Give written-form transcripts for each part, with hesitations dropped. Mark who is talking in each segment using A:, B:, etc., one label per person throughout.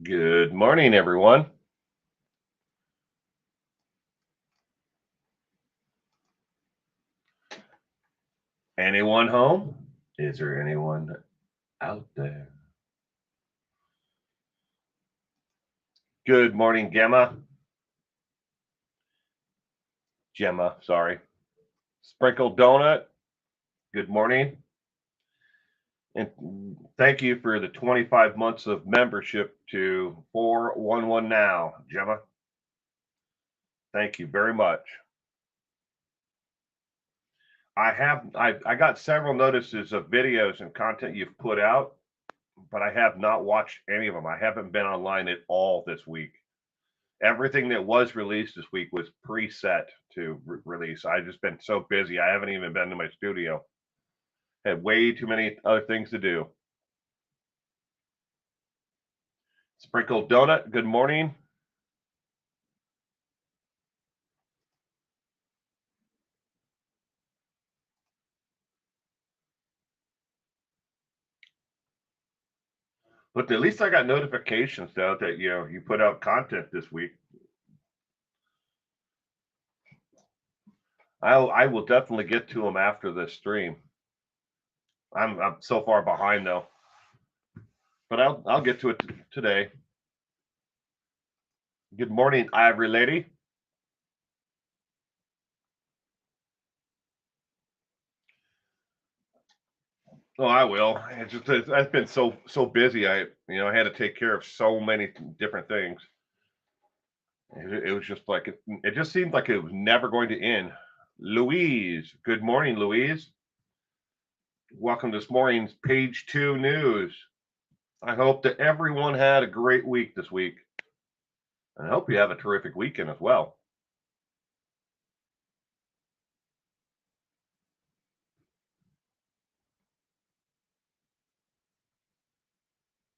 A: Good morning, everyone. Anyone home? Is there anyone out there? Good morning, Gemma, sorry. Sprinkled Donut, good morning. And thank you for the 25 months of membership to 411 Now, Gemma. Thank you very much. I got several notices of videos and content you've put out, but I have not watched any of them. I haven't been online at all this week. Everything that was released this week was preset to release. I've just been so busy. I haven't even been to my studio. Had way too many other things to do. Sprinkled Donut, good morning. But at least I got notifications though that you put out content this week. I will definitely get to them after this stream. I'm so far behind though, but I'll get to it today. Good morning, Ivory Lady. Oh, I will. I've been so busy. I had to take care of so many different things. It was just like it just seemed like it was never going to end. Louise, good morning, Louise. Welcome to this morning's page two news. I hope that everyone had a great week this week. And I hope you have a terrific weekend as well.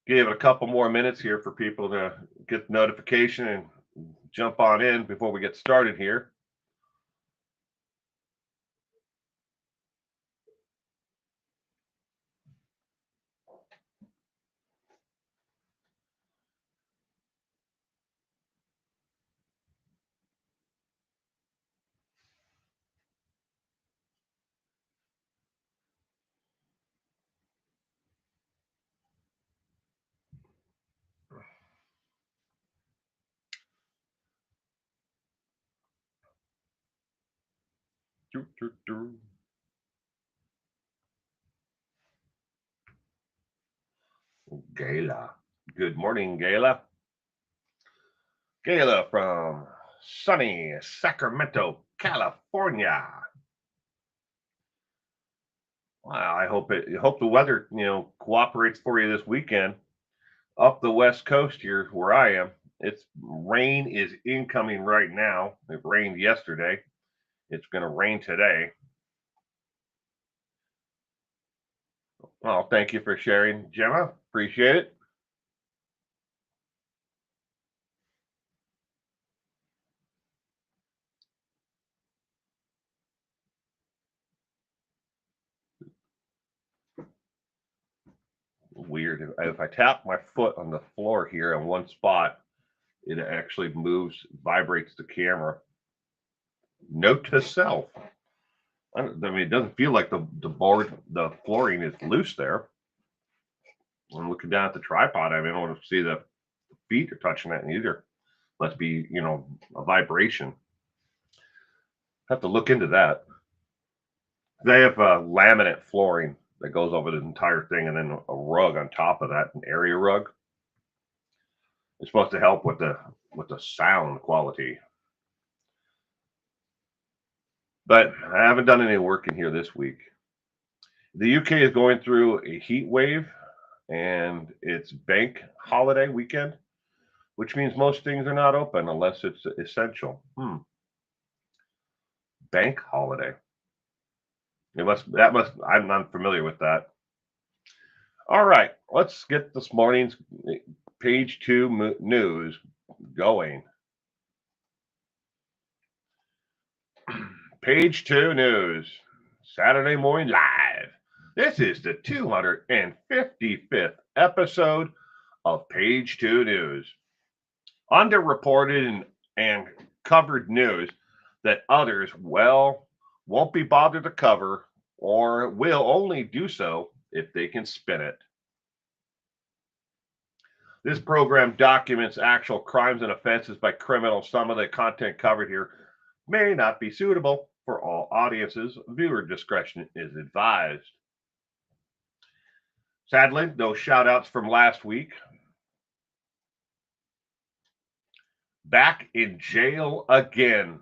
A: Give it a couple more minutes here for people to get the notification and jump on in before we get started here. Gayla. Good morning, Gayla. Gayla from sunny Sacramento, California. Wow, I hope the weather, cooperates for you this weekend. Up the west coast here where I am, it's rain is incoming right now. It rained yesterday. It's going to rain today. Well, thank you for sharing, Gemma. Appreciate it. Weird. If I tap my foot on the floor here in one spot, it actually moves, vibrates the camera. Note to self. I mean, it doesn't feel like the flooring is loose there. I'm looking down at the tripod. I mean, I don't want to see the feet are touching that either. Must be, a vibration. Have to look into that. They have laminate flooring that goes over the entire thing, and then a rug on top of that, an area rug. It's supposed to help with the sound quality. But I haven't done any work in here this week. The UK is going through a heat wave, and it's bank holiday weekend, which means most things are not open unless it's essential. Bank holiday. I'm not familiar with that. All right, let's get this morning's page two news going. Page two news, Saturday morning live. This is the 255th episode of Page 2 News. Underreported and covered news that others, well, won't be bothered to cover or will only do so if they can spin it. This program documents actual crimes and offenses by criminals. Some of the content covered here may not be suitable for all audiences. Viewer discretion is advised. Sadly, those shout outs from last week. Back in jail again.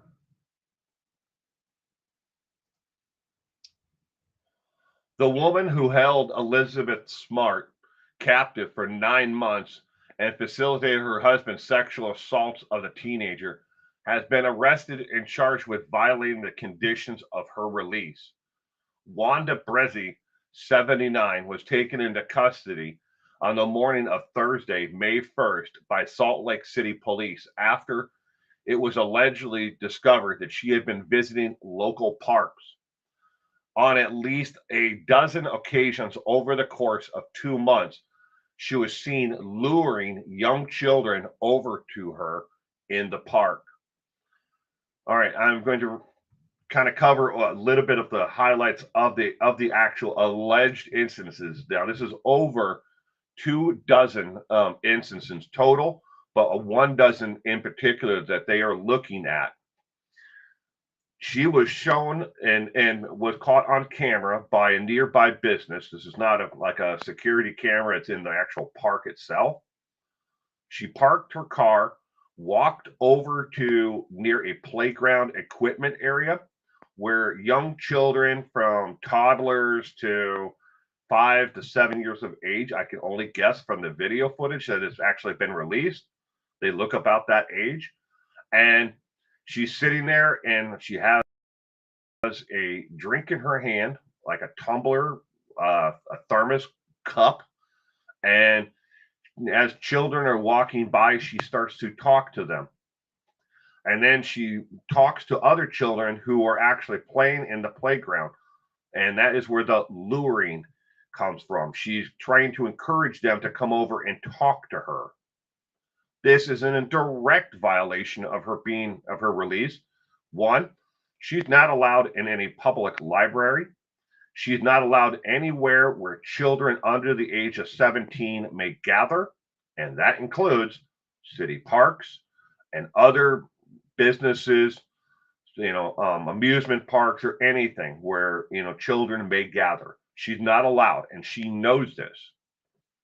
A: The woman who held Elizabeth Smart captive for 9 months and facilitated her husband's sexual assaults of the teenager has been arrested and charged with violating the conditions of her release. Wanda Brezzi, 79, was taken into custody on the morning of Thursday, May 1st, by Salt Lake City police after it was allegedly discovered that she had been visiting local parks. On at least a dozen occasions over the course of 2 months, she was seen luring young children over to her in the park. All right, I'm going to kind of cover a little bit of the highlights of the actual alleged instances. Now, this is over 24 instances total, but 12 in particular that they are looking at. She was shown and was caught on camera by a nearby business. This is not like a security camera, it's in the actual park itself. She parked her car, walked over to near a playground equipment area where young children from toddlers to 5 to 7 years of age, I can only guess from the video footage that has actually been released, they look about that age. And she's sitting there and she has a drink in her hand, like a tumbler, a thermos cup. And as children are walking by, she starts to talk to them. And then she talks to other children who are actually playing in the playground. And that is where the luring comes from. She's trying to encourage them to come over and talk to her. This is in a direct violation of her release. One, she's not allowed in any public library. She's not allowed anywhere where children under the age of 17 may gather, and that includes city parks and other businesses, amusement parks or anything where children may gather. She's not allowed, and she knows this.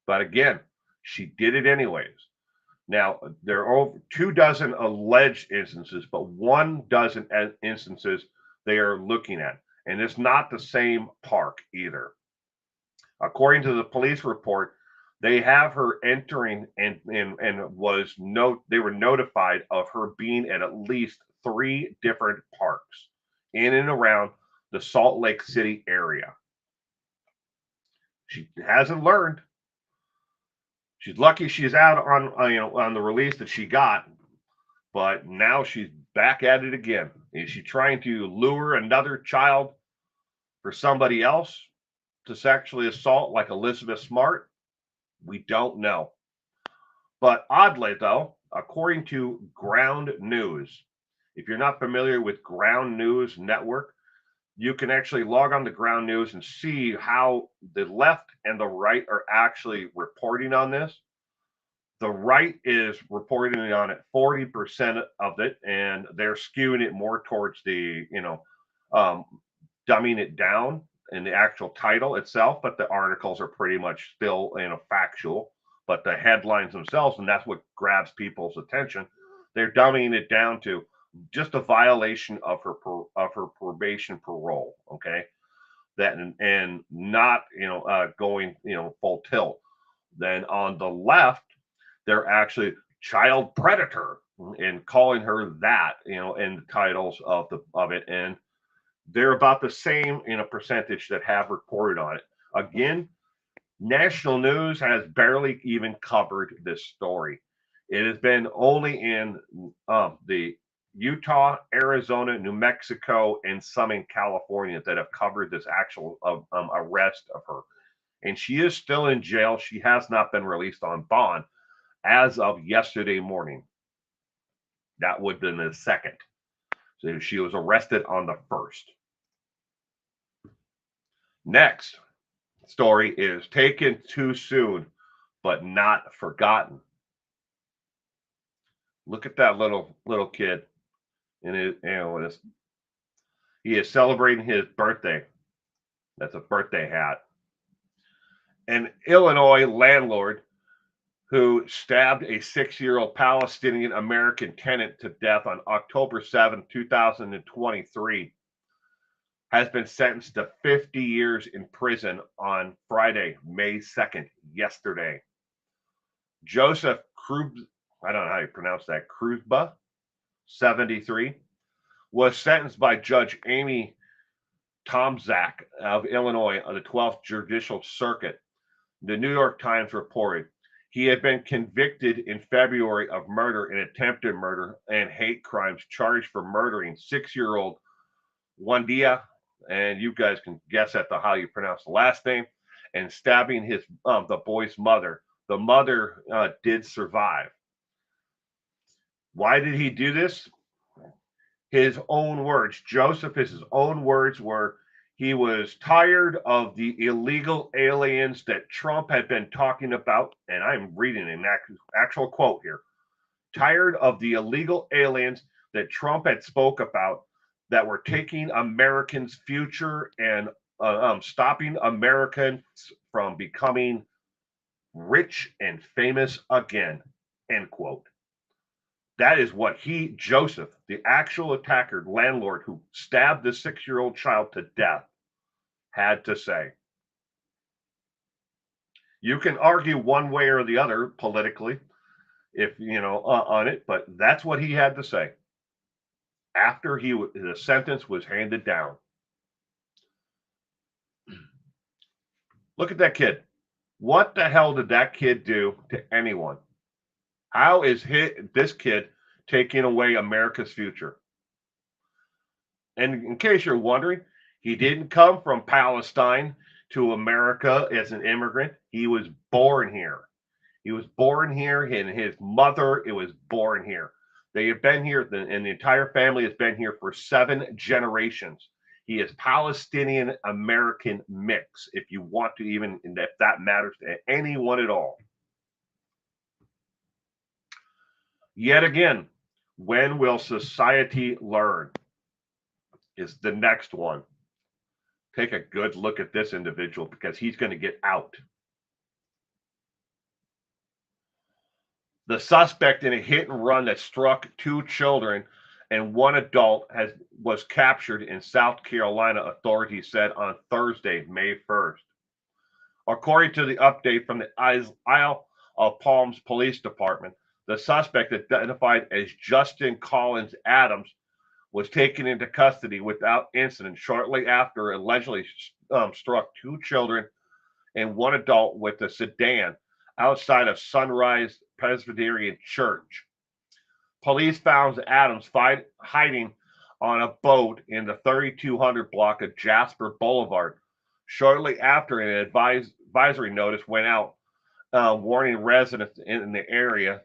A: But again, she did it anyways. Now, there are over 24 alleged instances, but 12 instances they are looking at. And it's not the same park either. According to the police report, they have her entering and they were notified of her being at least 3 different parks in and around the Salt Lake City area. She hasn't learned. She's lucky she's out on the release that she got, but now she's back at it again. Is she trying to lure another child for somebody else to sexually assault like Elizabeth Smart? We don't know. But oddly, though, according to Ground News, if you're not familiar with Ground News Network, you can actually log on to Ground News and see how the left and the right are actually reporting on this. The right is reporting on it 40% of it, and they're skewing it more towards the, dumbing it down in the actual title itself, but the articles are pretty much still, factual. But the headlines themselves, and that's what grabs people's attention, they're dumbing it down to just a violation of her probation parole. Okay, that and not going full tilt. Then on the left, they're actually child predator and calling her that in the titles of it, and they're about the same in a percentage that have reported on it. Again, national news has barely even covered this story. It has been only in the Utah, Arizona, New Mexico, and some in California that have covered this actual arrest of her. and she is still in jail. She has not been released on bond as of yesterday morning. That would have been the second. So she was arrested on the first. Next story is taken too soon, but not forgotten. Look at that little kid, and he is celebrating his birthday. That's a birthday hat. An Illinois landlord who stabbed a 6-year-old Palestinian American tenant to death on October 7, 2023, has been sentenced to 50 years in prison on Friday, May 2nd, yesterday. Joseph Krub, I don't know how you pronounce that, Kruzba, 73, was sentenced by Judge Amy Tomczak of Illinois on the 12th Judicial Circuit. The New York Times reported he had been convicted in February of murder and attempted murder and hate crimes, charged for murdering 6-year-old Wandia, and you guys can guess at how you pronounce the last name, and stabbing the boy's mother. The mother did survive. Why did he do this? His own words. His own words were, he was tired of the illegal aliens that Trump had been talking about, and I'm reading an actual quote here. Tired of the illegal aliens that Trump had spoke about that were taking Americans' future and stopping Americans from becoming rich and famous again, end quote. That is what Joseph, the actual attacker, landlord who stabbed the 6-year-old child to death, had to say. You can argue one way or the other politically, on it, but that's what he had to say after the sentence was handed down. Look at that kid. What the hell did that kid do to anyone? How is this kid taking away America's future? And in case you're wondering, he didn't come from Palestine to America as an immigrant. He was born here. He was born here, and his mother was born here. They have been here, and the entire family has been here for 7 generations. He is Palestinian American mix, if you want to if that matters to anyone at all. Yet again, when will society learn? Is the next one. Take a good look at this individual because he's going to get out. The suspect in a hit and run that struck 2 children and 1 adult was captured in South Carolina, authorities said on Thursday, May 1st. According to the update from the Isle of Palms Police Department, the suspect, identified as Justin Collins Adams, was taken into custody without incident shortly after allegedly struck 2 children and 1 adult with a sedan outside of Sunrise Presbyterian Church. Police found Adams hiding on a boat in the 3200 block of Jasper Boulevard shortly after an advisory notice went out warning residents in the area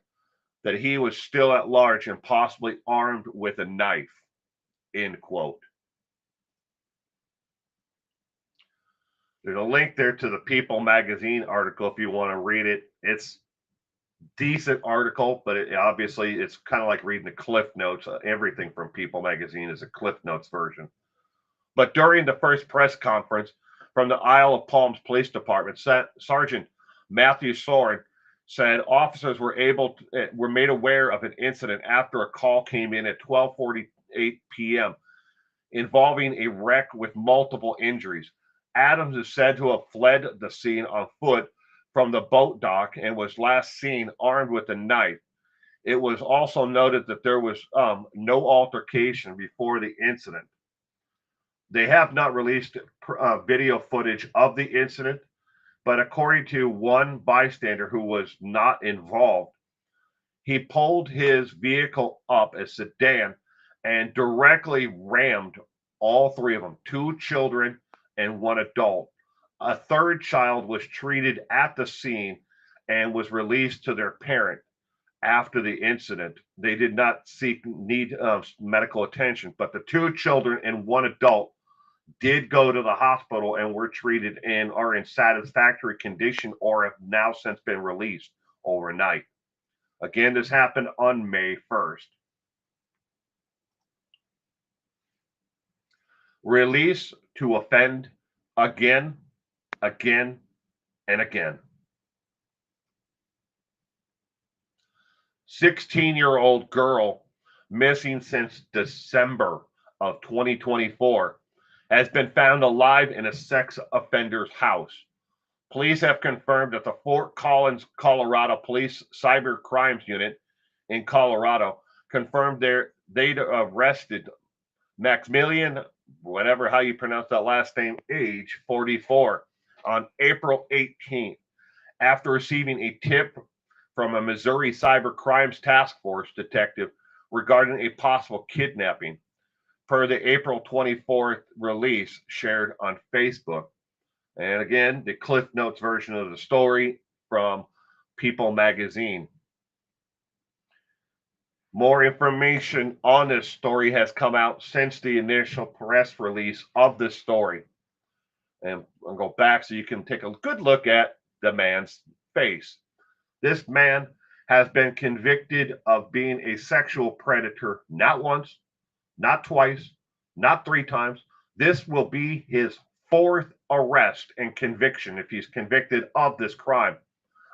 A: that he was still at large and possibly armed with a knife, end quote. There's a link there to the People magazine article if you want to read it. It's decent article, but obviously it's kind of like reading the Cliff Notes. Everything from People magazine is a Cliff Notes version. But during the first press conference from the Isle of Palms Police Department, Sergeant Matthew Soren said officers were made aware of an incident after a call came in at 12:48 p.m. involving a wreck with multiple injuries. Adams is said to have fled the scene on foot from the boat dock and was last seen armed with a knife. It was also noted that there was no altercation before the incident. They have not released video footage of the incident, but according to one bystander who was not involved, he pulled his vehicle up, a sedan, and directly rammed all 3 of them, 2 children and 1 adult, A third child was treated at the scene and was released to their parent after the incident. They did not need medical attention, but the two children and one adult did go to the hospital and were treated and are in satisfactory condition or have now since been released overnight. Again, this happened on May 1st. Release to offend again, again, and again. 16-year-old girl missing since December of 2024 has been found alive in a sex offender's house. Police have confirmed that the Fort Collins, Colorado Police Cyber Crimes Unit in Colorado confirmed they arrested Maximilian, whatever how you pronounce that last name, age 44, on April 18th after receiving a tip from a Missouri Cyber Crimes Task Force detective regarding a possible kidnapping, per the April 24th release shared on Facebook. And again, the Cliff Notes version of the story from People magazine. More information on this story has come out since the initial press release of this story. And I'll go back so you can take a good look at the man's face. This man has been convicted of being a sexual predator not once, not twice, not three times. This will be his fourth arrest and conviction if he's convicted of this crime.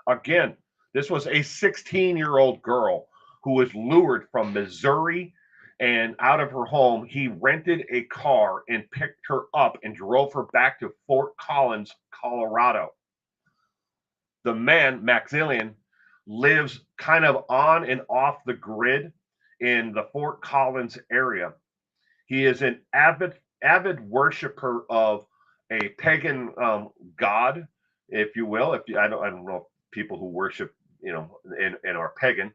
A: Again, this was a 16-year-old girl who was lured from Missouri and out of her home. He rented a car and picked her up and drove her back to Fort Collins, Colorado. The man, Maximilian, lives kind of on and off the grid in the Fort Collins area. He is an avid worshiper of a pagan god, if you will. I don't know people who worship, and are pagan,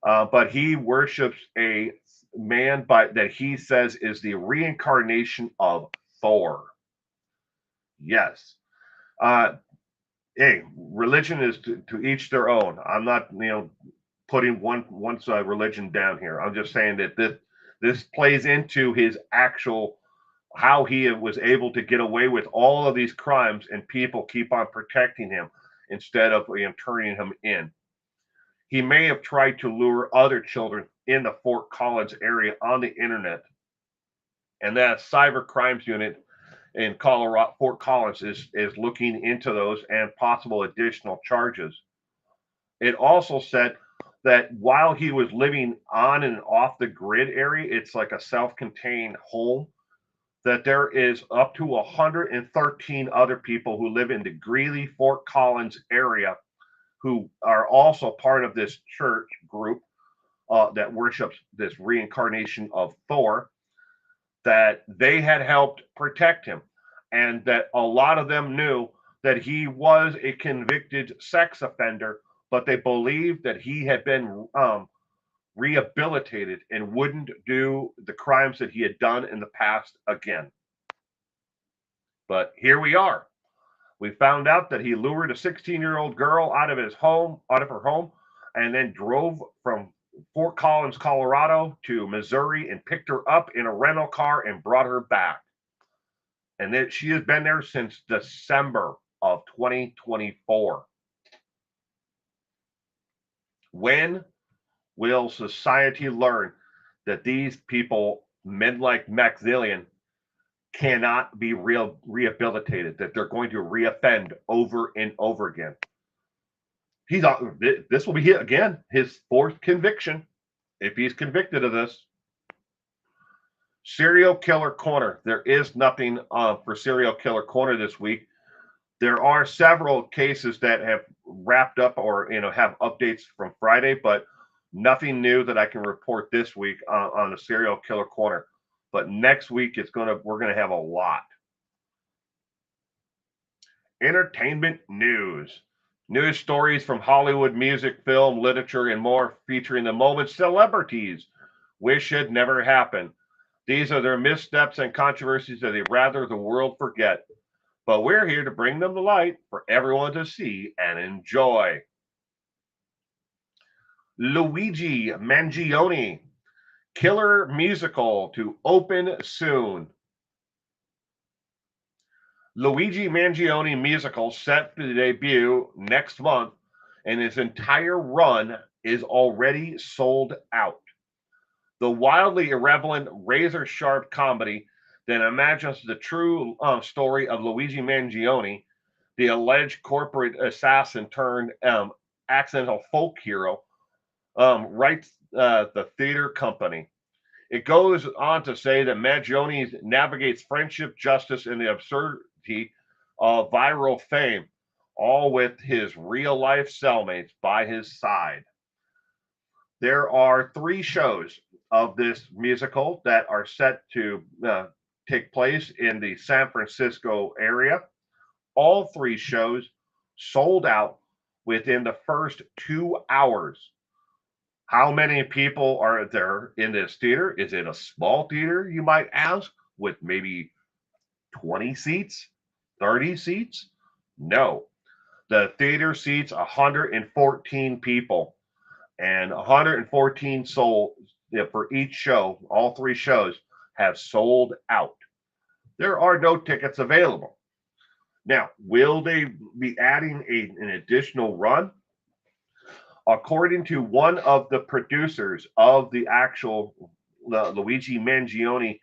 A: but he worships a man that he says is the reincarnation of Thor. Yes. Hey, religion is to each their own. I'm not, putting one's religion down here. I'm just saying that this plays into his actual how he was able to get away with all of these crimes, and people keep on protecting him instead of turning him in. He may have tried to lure other children in the Fort Collins area on the internet, and that cyber crimes unit in Colorado, Fort Collins, is looking into those and possible additional charges. It also said that while he was living on and off the grid area, it's like a self-contained home, that there is up to 113 other people who live in the Greeley, Fort Collins area who are also part of this church group that worships this reincarnation of Thor, that they had helped protect him, and that a lot of them knew that he was a convicted sex offender, but they believed that he had been rehabilitated and wouldn't do the crimes that he had done in the past again. But here we are. We found out that he lured a 16-year-old girl out of her home, and then drove from Fort Collins, Colorado to Missouri and picked her up in a rental car and brought her back. And then she has been there since December of 2024. When will society learn that these people, men like Maximilian, cannot be rehabilitated, that they're going to reoffend over and over again? This will be his fourth conviction if he's convicted of this. Serial Killer Corner. There is nothing for Serial Killer Corner this week. There are several cases that have wrapped up or have updates from Friday, but nothing new that I can report this week on the Serial Killer Corner. But next week we're gonna have a lot. Entertainment news. News stories from Hollywood, music, film, literature, and more, featuring the moments celebrities wish had never happened. These are their missteps and controversies that they'd rather the world forget. but we're here to bring them to light for everyone to see and enjoy. Luigi Mangione, killer musical to open soon. Luigi Mangione musical set to debut next month, and his entire run is already sold out. The wildly irreverent, razor sharp comedy that imagines the true story of Luigi Mangione, the alleged corporate assassin turned accidental folk hero, writes the theater company. It goes on to say that Mangione navigates friendship, justice, and the absurdity of viral fame, all with his real life cellmates by his side. There are 3 shows of this musical that are set to take place in the San Francisco area. All 3 shows sold out within the first 2 hours. How many people are there in this theater? Is it a small theater, you might ask, with maybe 20 seats, 30 seats? No. The theater seats 114 people, and 114 sold for each show. All 3 shows have sold out. There are no tickets available. Now, will they be adding an additional run? According to one of the producers of the actual Luigi Mangione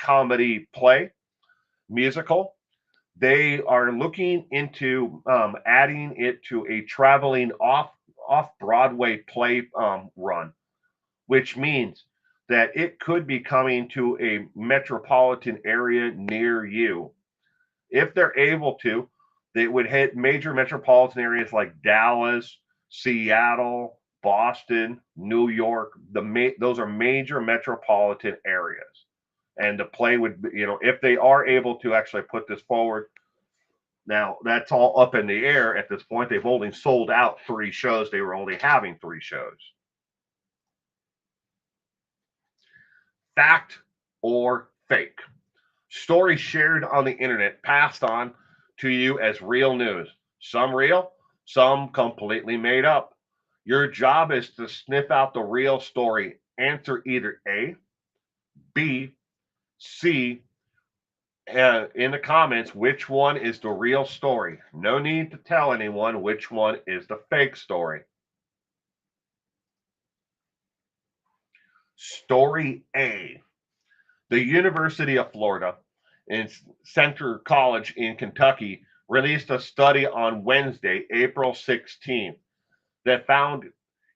A: comedy play musical, they are looking into adding it to a traveling off Broadway play run, which means that it could be coming to a metropolitan area near you. If they're able to, they would hit major metropolitan areas like Dallas, Seattle, Boston, New York. Those are major metropolitan areas, and the play would, if they are able to actually put this forward. Now that's all up in the air at this point. They've only sold out 3 shows. They were only having 3 shows. Fact or fake? Stories shared on the internet passed on to you as real news. Some real, some completely made up. Your job is to sniff out the real story. Answer either A, B, C, in the comments which one is the real story. No need to tell anyone which one is the fake story. Story A. The University of Florida and Centre College in Kentucky released a study on Wednesday, April 16th, that found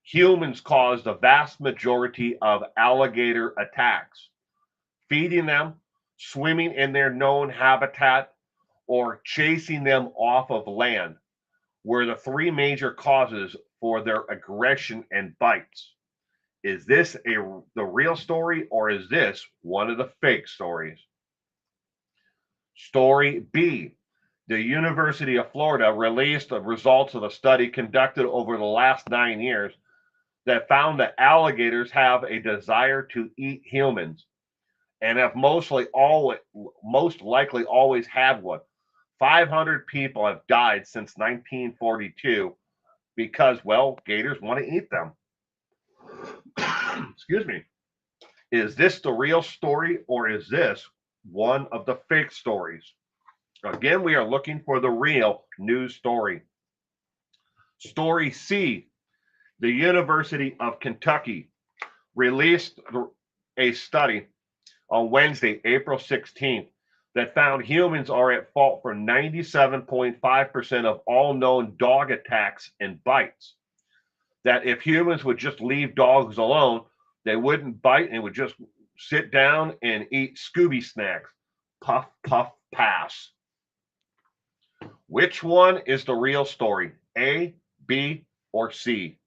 A: humans caused the vast majority of alligator attacks. Feeding them, swimming in their known habitat, or chasing them off of land were the 3 major causes for their aggression and bites. Is this the real story, or is this one of the fake stories? Story B. The University of Florida released the results of a study conducted over the last 9 years that found that alligators have a desire to eat humans and have most likely always had one. 500 people have died since 1942 because, well, gators want to eat them. Excuse me. Is this the real story, or is this one of the fake stories? Again, we are looking for the real news story. Story C. The University of Kentucky released a study on Wednesday, April 16th, that found humans are at fault for 97.5% of all known dog attacks and bites. That if humans would just leave dogs alone, they wouldn't bite and would just sit down and eat Scooby snacks. Puff, puff, pass. Which one is the real story? A, B, or C?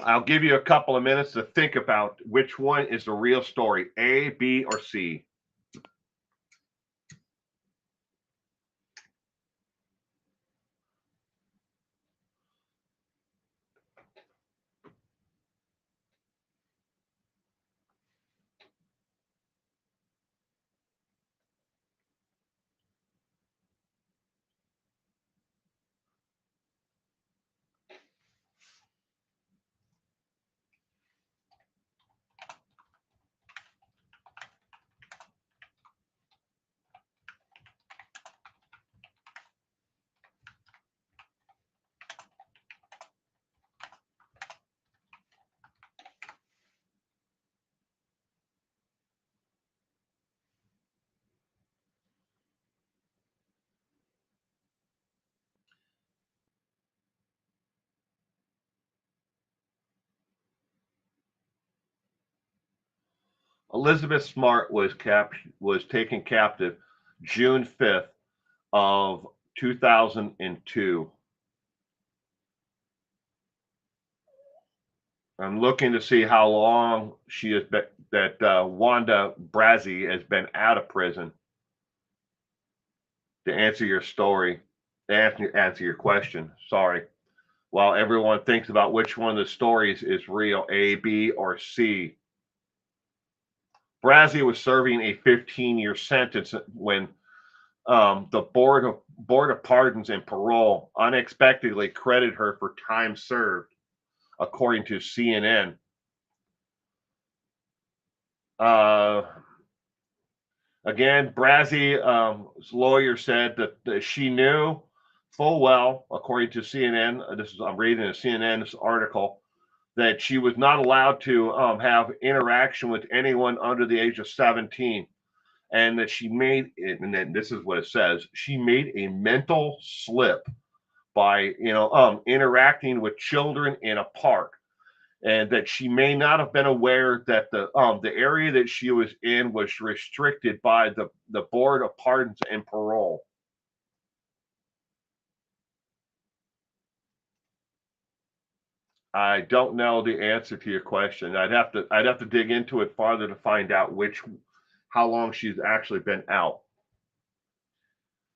A: I'll give you a couple of minutes to think about which one is the real story, A, B, or C. Elizabeth Smart was taken captive June 5th of 2002. I'm looking to see how long she has been, that Wanda Brazzi has been out of prison to answer your story, answer your question. Sorry. While everyone thinks about which one of the stories is real, A, B, or C. Brazzi was serving a 15-year sentence when the Board of Pardons and Parole unexpectedly credited her for time served, according to CNN. Uh, Again, Brazzi's lawyer said that she knew full well, according to CNN. I'm reading a CNN's article, that she was not allowed to have interaction with anyone under the age of 17, and that she made it. And then this is what it says: she made a mental slip by interacting with children in a park, and that she may not have been aware that the area that she was in was restricted by the Board of Pardons and Parole. I don't know the answer to your question. I'd have to dig into it farther to find out how long she's actually been out.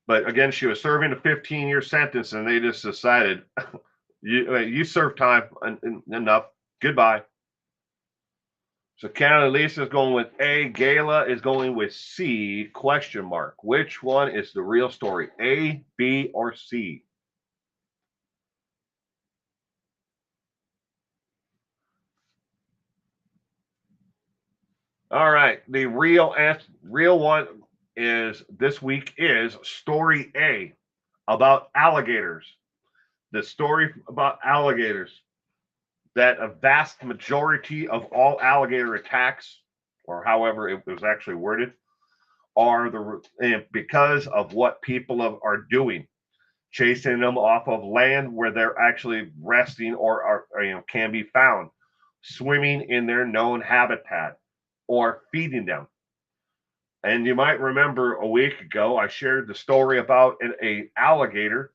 A: But again, she was serving a 15-year sentence, and they just decided you served time enough. Goodbye. So Canada Lisa is going with A. Gala is going with C, question mark. Which one is the real story? A, B, or C? All right. The real one is this week is story A, about alligators. The story about alligators, that a vast majority of all alligator attacks, or however it was actually worded, are because of what people are doing, chasing them off of land where they're actually resting or can be found, swimming in their known habitat, or feeding them. And you might remember a week ago, I shared the story about an alligator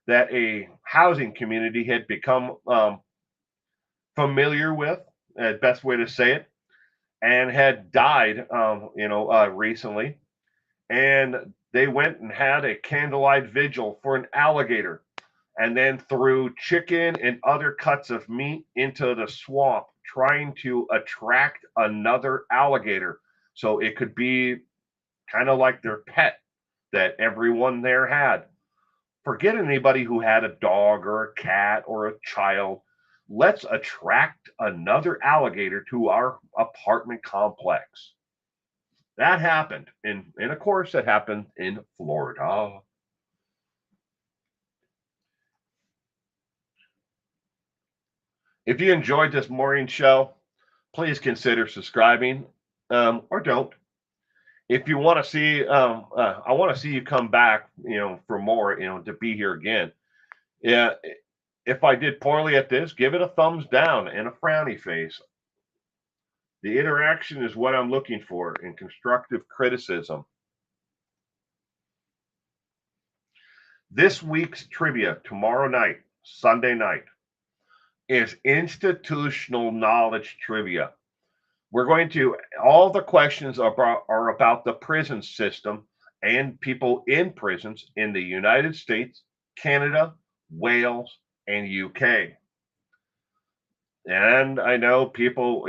A: that a housing community had become familiar with, best way to say it, and had died, recently. And they went and had a candlelight vigil for an alligator, and then threw chicken and other cuts of meat into the swamp, trying to attract another alligator so it could be kind of like their pet that everyone there had. Forget anybody who had a dog or a cat or a child. Let's attract another alligator to our apartment complex. That happened. And of course, it happened in Florida. If you enjoyed this morning show, please consider subscribing, or don't. If you want to see, I want to see you come back, for more, to be here again. Yeah. If I did poorly at this, give it a thumbs down and a frowny face. The interaction is what I'm looking for in constructive criticism. This week's trivia tomorrow night, Sunday night, is institutional knowledge trivia. We're going to, all the questions are about the prison system and people in prisons in the United States, Canada, Wales, and UK. And I know people,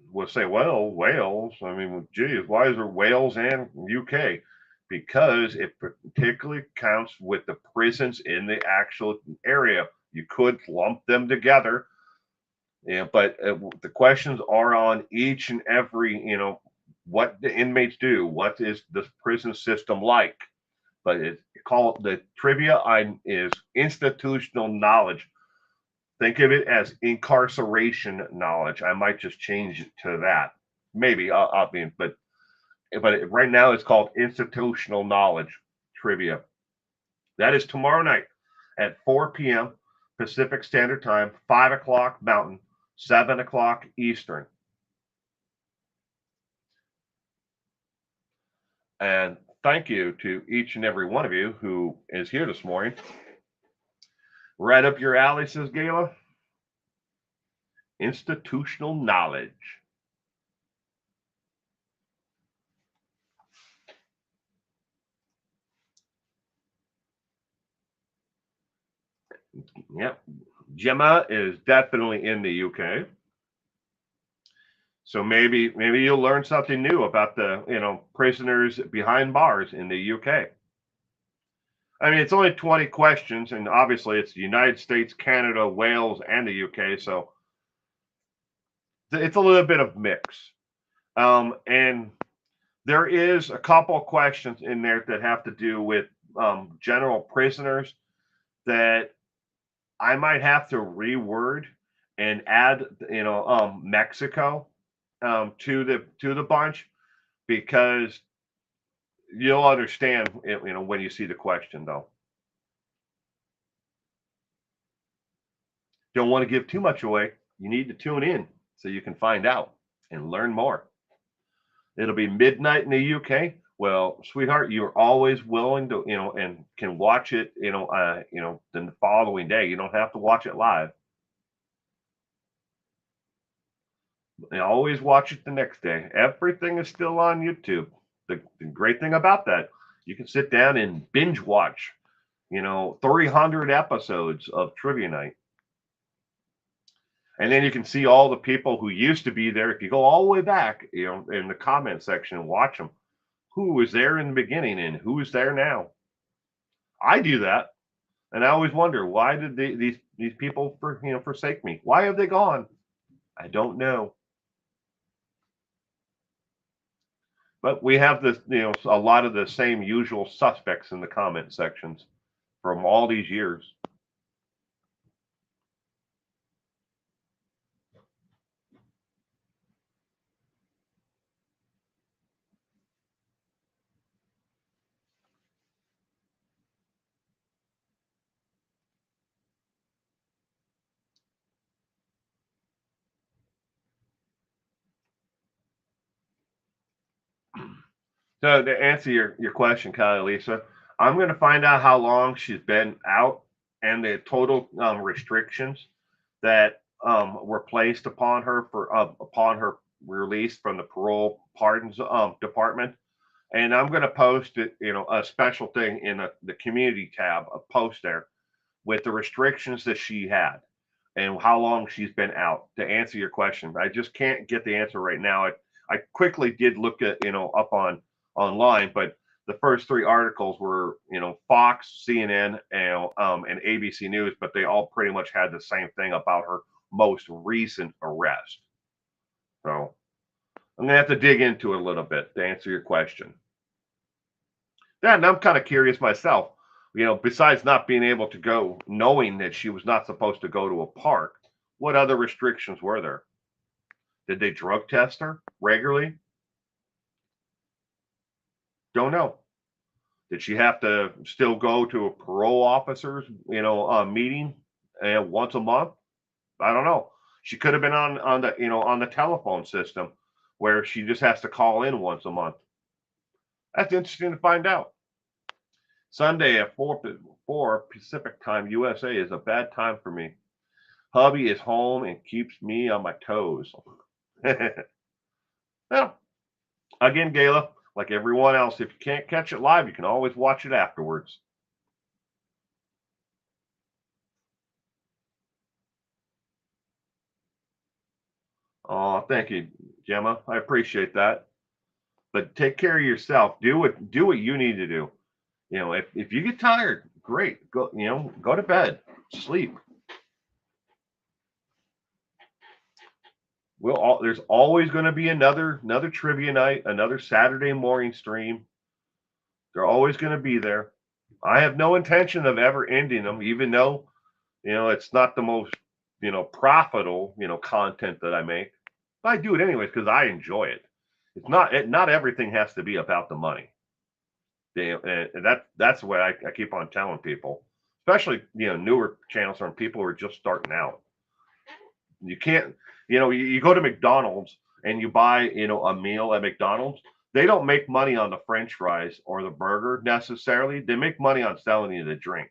A: will say, well, Wales, I mean, geez, why is there Wales and UK? Because it particularly counts with the prisons in the actual area. You could lump them together. Yeah, but the questions are on each and every, what the inmates do, what is the prison system like. But the trivia is institutional knowledge. Think of it as incarceration knowledge. I might just change it to that. Maybe I'll be, but right now it's called institutional knowledge trivia. That is tomorrow night at 4 p.m. Pacific Standard Time, 5 o'clock Mountain, 7 o'clock Eastern. And thank you to each and every one of you who is here this morning. Right up your alley, says Gayla. Institutional knowledge. Yep. Gemma is definitely in the UK. So maybe you'll learn something new about the prisoners behind bars in the UK. I mean, it's only 20 questions, and obviously it's the United States, Canada, Wales, and the UK. So it's a little bit of mix. And there is a couple of questions in there that have to do with general prisoners that I might have to reword and add, Mexico to the bunch because you'll understand, when you see the question though. Don't want to give too much away. You need to tune in so you can find out and learn more. It'll be midnight in the UK. Well, sweetheart, you're always willing to, and can watch it, then the following day. You don't have to watch it live. You always watch it the next day. Everything is still on YouTube. The great thing about that, you can sit down and binge watch, 300 episodes of Trivia Night. And then you can see all the people who used to be there. If you go all the way back, in the comment section and watch them, who was there in the beginning and who is there now. I do that, and I always wonder why did these people forsake me? Why have they gone? I don't know. But we have this, a lot of the same usual suspects in the comment sections from all these years. So to answer your question, Kylie Lisa, I'm going to find out how long she's been out and the total restrictions that were placed upon her release from the parole pardons department. And I'm going to post it, a special thing in the community tab, a post there with the restrictions that she had and how long she's been out to answer your question. I just can't get the answer right now. I quickly did look at, up online, but the first three articles were, Fox, CNN, and ABC News, but they all pretty much had the same thing about her most recent arrest. So I'm gonna have to dig into it a little bit to answer your question. Yeah, and I'm kind of curious myself. Besides not being able to go, knowing that she was not supposed to go to a park, what other restrictions were there? Did they drug test her regularly? Don't know. Did she have to still go to a parole officer's, meeting once a month? I don't know. She could have been on the telephone system where she just has to call in once a month. That's interesting to find out. Sunday at 4 Pacific time USA is a bad time for me. Hubby is home and keeps me on my toes. Well, again, Gayla, like everyone else, if you can't catch it live, you can always watch it afterwards. Oh, thank you, Gemma. I appreciate that. But take care of yourself. Do what you need to do. If you get tired, great. Go to bed. Sleep. There's always going to be another trivia night, another Saturday morning stream. They're always going to be there. I have no intention of ever ending them, even though, it's not the most, profitable, content that I make. But I do it anyways because I enjoy it. Not everything has to be about the money. And that's what I keep on telling people, especially, newer channels from people who are just starting out. You can't, you go to McDonald's and you buy, a meal at McDonald's. They don't make money on the French fries or the burger necessarily. They make money on selling you the drink.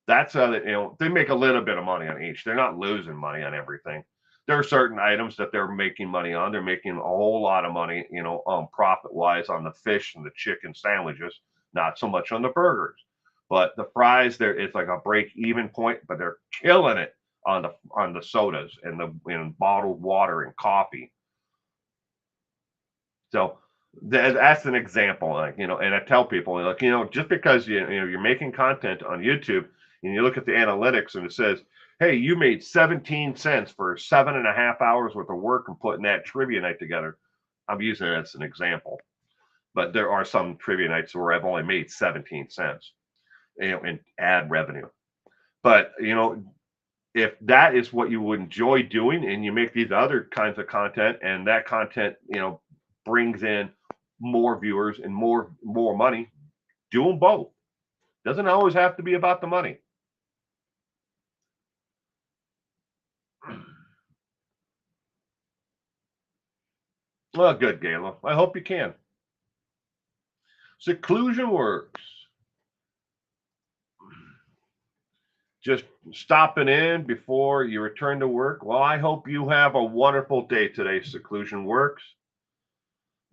A: That's how they, they make a little bit of money on each. They're not losing money on everything. There are certain items that they're making money on. They're making a whole lot of money, profit wise on the fish and the chicken sandwiches, not so much on the burgers. But the fries, there it's like a break even point, but they're killing it on the sodas and the bottled water and coffee. So that's an example, like, and I tell people, like, just because you're making content on YouTube and you look at the analytics and it says, hey, you made 17 cents for 7.5 hours worth of work and putting that trivia night together. I'm using it as an example, but there are some trivia nights where I've only made 17 cents, in ad revenue. But if that is what you would enjoy doing and you make these other kinds of content and that content, brings in more viewers and more money, do them both. Doesn't always have to be about the money. Well, good, Gayla. I hope you can. Seclusion works. Just stopping in before you return to work. Well, I hope you have a wonderful day today, Seclusion Works.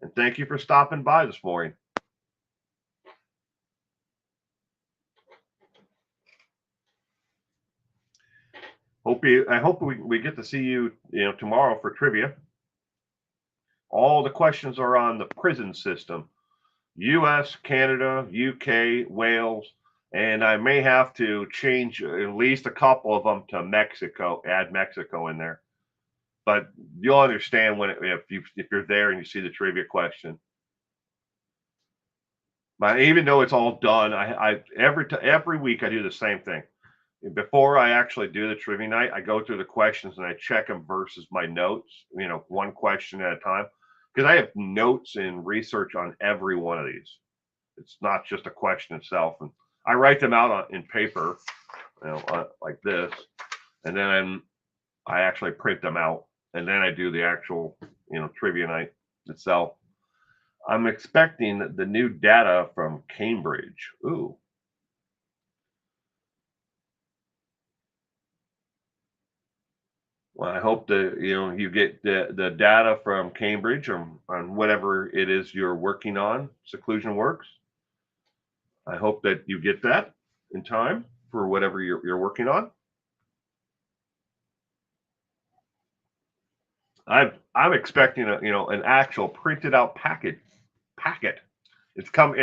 A: And thank you for stopping by this morning. I hope we get to see you, tomorrow for trivia. All the questions are on the prison system. US, Canada, UK, Wales, and I may have to change at least a couple of them to Mexico, add Mexico in there. But you'll understand if you're there and you see the trivia question. But even though it's all done, I every week I do the same thing. Before I actually do the trivia night, I go through the questions and I check them versus my notes, one question at a time, because I have notes and research on every one of these. It's not just a question itself, and I write them out in paper, like this, and then I actually print them out, and then I do the actual, trivia night itself. I'm expecting the new data from Cambridge. Ooh. Well, I hope that you get the data from Cambridge on whatever it is you're working on. Seclusion Works. I hope that you get that in time for whatever you're working on. I'm expecting an actual printed out packet. It's come.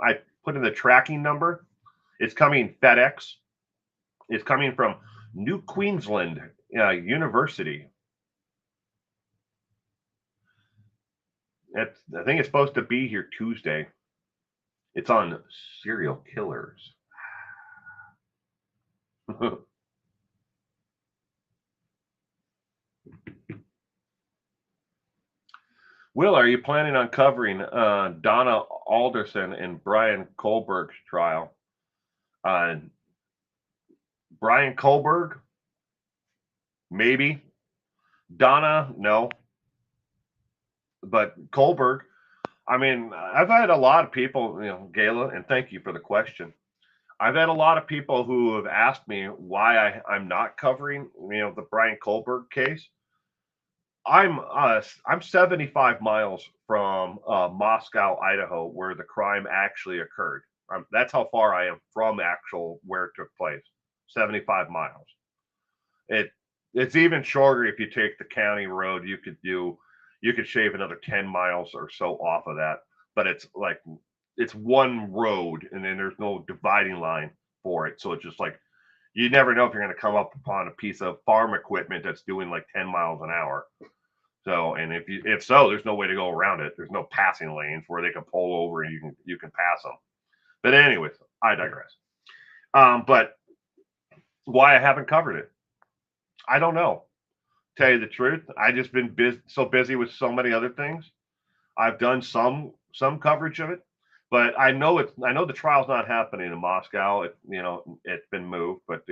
A: I put in the tracking number. It's coming FedEx. It's coming from New Queensland University. I think it's supposed to be here Tuesday. It's on serial killers. Will, are you planning on covering Donna Alderson and Brian Kohlberg's trial? Brian Kohlberg, maybe. Donna, no. But Kohlberg, I mean, I've had a lot of people, Gayla, and thank you for the question. I've had a lot of people who have asked me why I'm not covering, the Brian Kohlberg case. I'm 75 miles from Moscow, Idaho, where the crime actually occurred. That's how far I am from actual where it took place. 75 miles. It's even shorter if you take the county road. You could shave another 10 miles or so off of that. But it's one road, and then there's no dividing line for it. So it's just like you never know if you're going to come up upon a piece of farm equipment that's doing like 10 miles an hour. So, and if so, there's no way to go around it. There's no passing lanes where they can pull over and you can pass them. But anyways, I digress. But why I haven't covered it, I don't know. Tell you the truth, I just been so busy with so many other things. I've done some coverage of it, but I know the trial's not happening in Moscow. It's been moved, but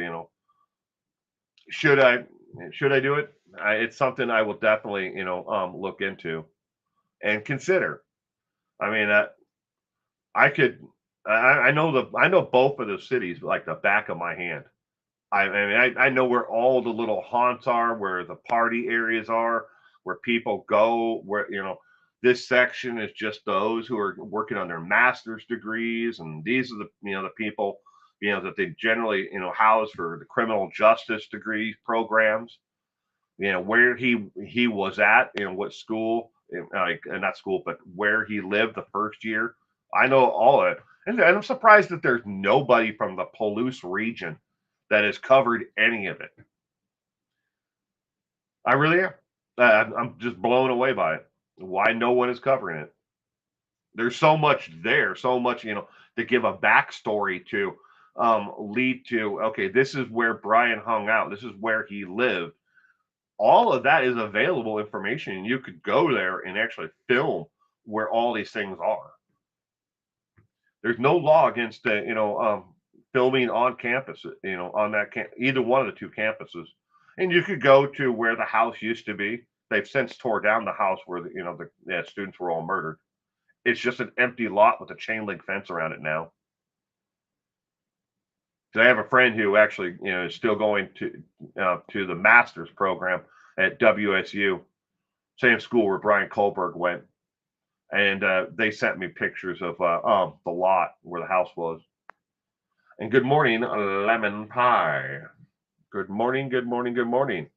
A: should I do it? It's something I will definitely look into and consider. I mean, I could, I know both of the cities like the back of my hand. I mean, I know where all the little haunts are, where the party areas are, where people go, where, this section is just those who are working on their master's degrees. And these are the people, that they generally, house for the criminal justice degree programs, where he was at, what school, like, not school, but where he lived the first year. I know all of it. And I'm surprised that there's nobody from the Palouse region that has covered any of it. I really am. I'm just blown away by it. Why no one is covering it? There's so much there, so much, to give a backstory to, lead to, okay, this is where Brian hung out. This is where he lived. All of that is available information. And you could go there and actually film where all these things are. There's no law against, filming on campus, on either one of the two campuses. And you could go to where the house used to be. They've since tore down the house where the students were all murdered. It's just an empty lot with a chain link fence around it now. So I have a friend who actually, is still going to the master's program at WSU, same school where Brian Kohlberg went, and they sent me pictures of the lot where the house was. And good morning, lemon pie. Good morning, good morning, good morning.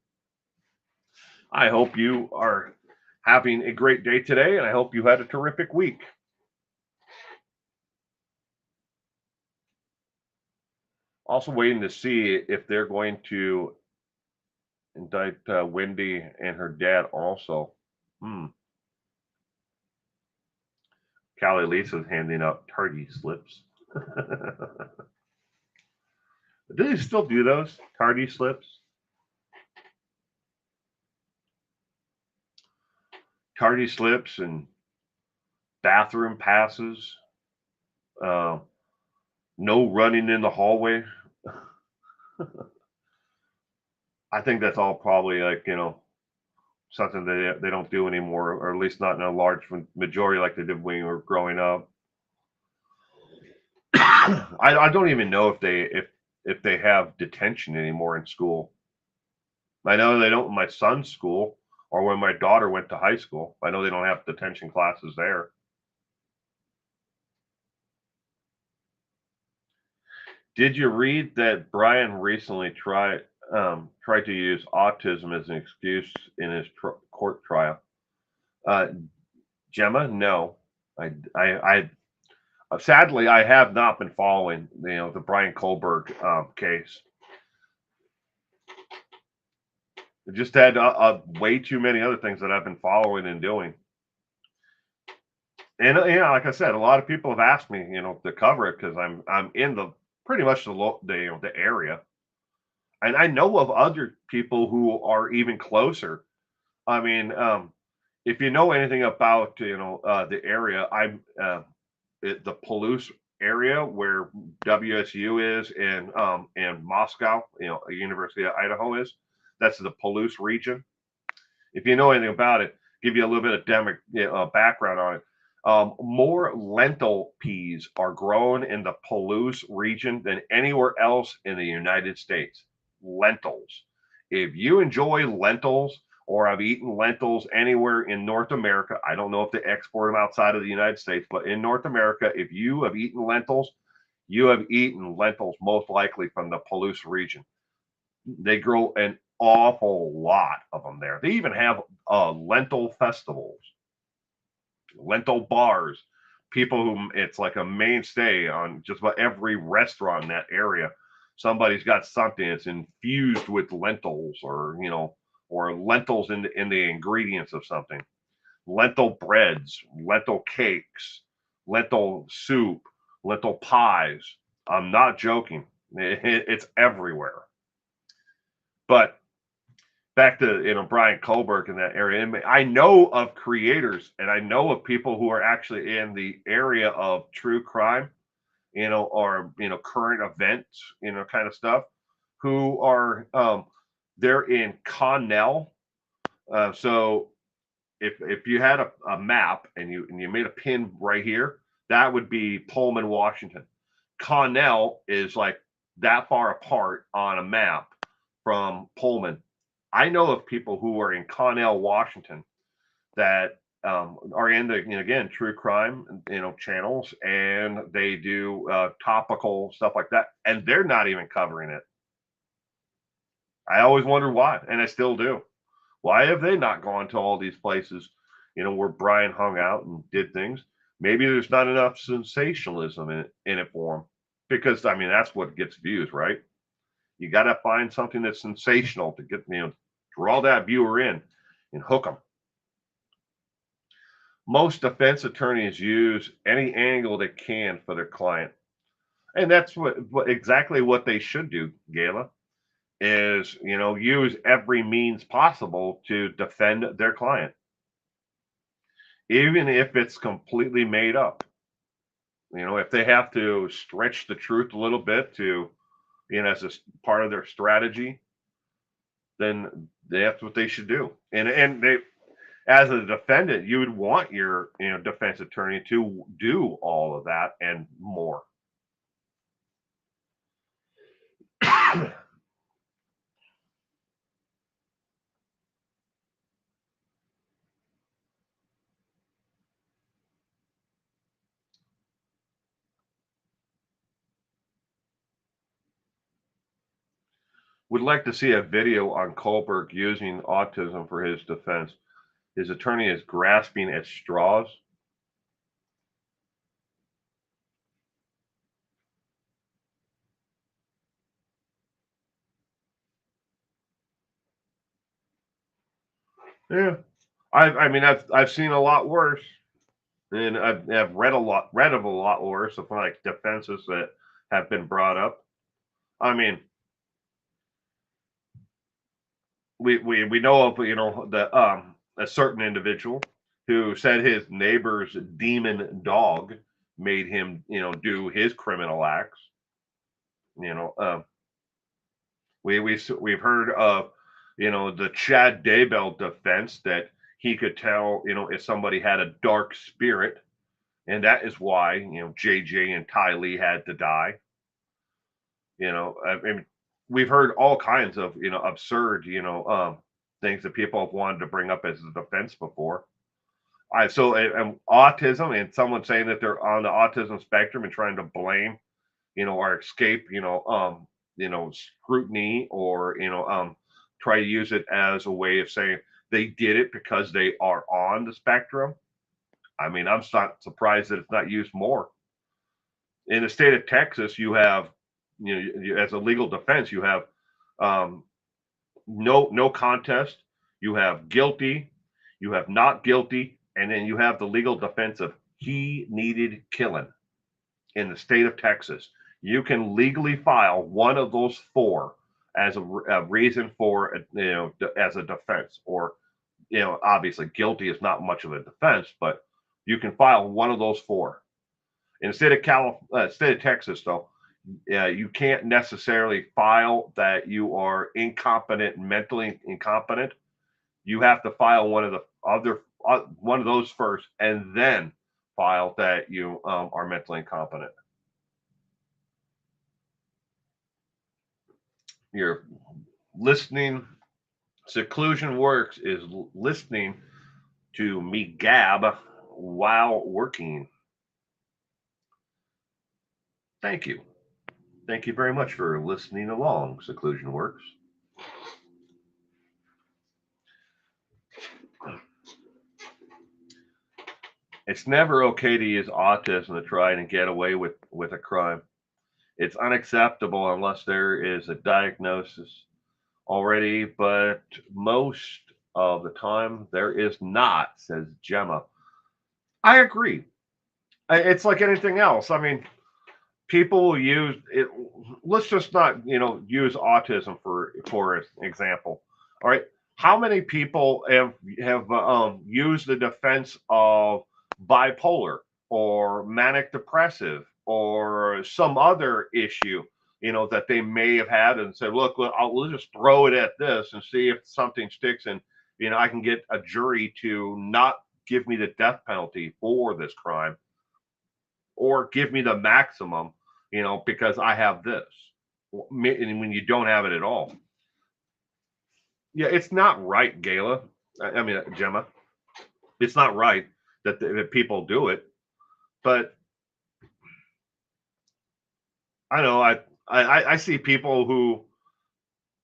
A: I hope you are having a great day today, and I hope you had a terrific week. Also waiting to see if they're going to indict Wendy and her dad also. Callie Lisa's handing out tardy slips. Do they still do those tardy slips? Tardy slips and bathroom passes. No running in the hallway. I think that's all probably like, something that they don't do anymore, or at least not in a large majority like they did when we were growing up. I don't even know if they have detention anymore in school. I know they don't in my son's school or when my daughter went to high school. I know they don't have detention classes there. Did you read that Brian recently tried to use autism as an excuse in his court trial? Uh, Gemma, no. Sadly, I have not been following, the Brian Kohlberg case. I just had way too many other things that I've been following and doing. And like I said, a lot of people have asked me, to cover it because I'm in the pretty much the area, and I know of other people who are even closer. I mean, if you know anything about the area, the Palouse area where WSU is and Moscow, University of Idaho is. That's the Palouse region. If you know anything about it, give you a little bit of background on it. More lentil peas are grown in the Palouse region than anywhere else in the United States. Lentils. If you enjoy lentils or have eaten lentils anywhere in North America, I don't know if they export them outside of the United States, but in North America, if you have eaten lentils, you have eaten lentils most likely from the Palouse region. They grow an awful lot of them there. They even have lentil festivals, lentil bars. People who it's like a mainstay on just about every restaurant in that area. Somebody's got something that's infused with lentils, or lentils in the ingredients of something. Lentil breads, lentil cakes, lentil soup, lentil pies. I'm not joking. It's everywhere. But back to Brian Kohlberg in that area. And I know of creators and I know of people who are actually in the area of true crime, or current events, kind of stuff, who are they're in Connell. So if you had a map and you made a pin right here, that would be Pullman, Washington. Connell is like that far apart on a map from Pullman. I know of people who are in Connell, Washington, that are in the, again, true crime, channels, and they do topical stuff like that, and they're not even covering it. I always wondered why, and I still do. Why have they not gone to all these places, where Brian hung out and did things? Maybe there's not enough sensationalism in it for them, because I mean that's what gets views, right? You got to find something that's sensational to get, draw that viewer in and hook them. Most defense attorneys use any angle they can for their client, and that's exactly what they should do, Gayla. Is use every means possible to defend their client, even if it's completely made up. If they have to stretch the truth a little bit to, as a part of their strategy, then that's what they should do. And they, as a defendant, you would want your defense attorney to do all of that and more. Would like to see a video on Kohlberg using autism for his defense. His attorney is grasping at straws. Yeah, I mean I've seen a lot worse, and I've read of a lot worse of like defenses that have been brought up. I mean, we know of the a certain individual who said his neighbor's demon dog made him do his criminal acts. You know, we've heard of the Chad Daybell defense that he could tell if somebody had a dark spirit, and that is why JJ and Ty Lee had to die. I mean, we've heard all kinds of absurd things that people have wanted to bring up as a defense before. Autism, and someone saying that they're on the autism spectrum and trying to blame or escape scrutiny, or try to use it as a way of saying they did it because they are on the spectrum. I mean, I'm not surprised that it's not used more. In the state of Texas, you have, as a legal defense, you have no contest, you have guilty, you have not guilty, and then you have the legal defense of he needed killing. In the state of Texas, you can legally file one of those four as a reason for as a defense, or obviously guilty is not much of a defense, but you can file one of those four. In the state of Texas, though, you can't necessarily file that you are incompetent, mentally incompetent. You have to file one of those first, and then file that you are mentally incompetent. You're listening. Seclusion Works is listening to me gab while working. Thank you. Thank you very much for listening along, Seclusion Works. It's never okay to use autism to try and get away with a crime. It's unacceptable unless there is a diagnosis already, but most of the time there is not, says Gemma. I agree. It's like anything else. I mean, people will use it. Let's just not, use autism for example. All right. How many people have used the defense of bipolar or manic depressive or some other issue, that they may have had, and said, look, we'll just throw it at this and see if something sticks, and I can get a jury to not give me the death penalty for this crime, or give me the maximum, because I have this. And when you don't have it at all. Yeah, it's not right, Gayla. I mean, Gemma, it's not right that people do it. But I know I see people who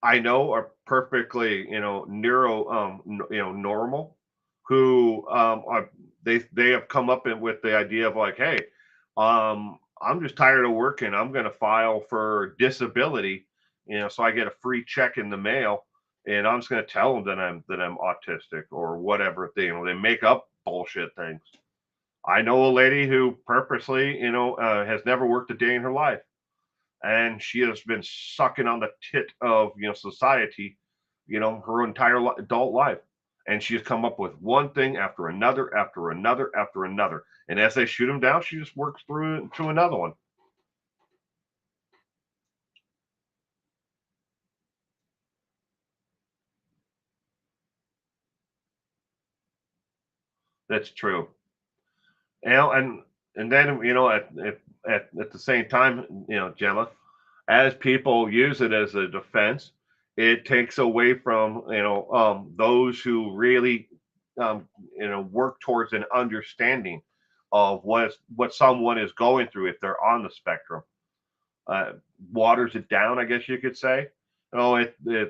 A: I know are perfectly, normal, who are they have come up with the idea of like, hey, I'm just tired of working. I'm going to file for disability, so I get a free check in the mail, and I'm just going to tell them that I'm autistic or whatever. They make up bullshit things. I know a lady who purposely, has never worked a day in her life, and she has been sucking on the tit of society, her entire adult life, and she has come up with one thing after another, after another, after another, and as they shoot them down, she just works through to another one. That's true. And then at the same time, Gemma, as people use it as a defense, it takes away from those who really work towards an understanding of what someone is going through if they're on the spectrum. uh, Waters it down, I guess you could say. Oh,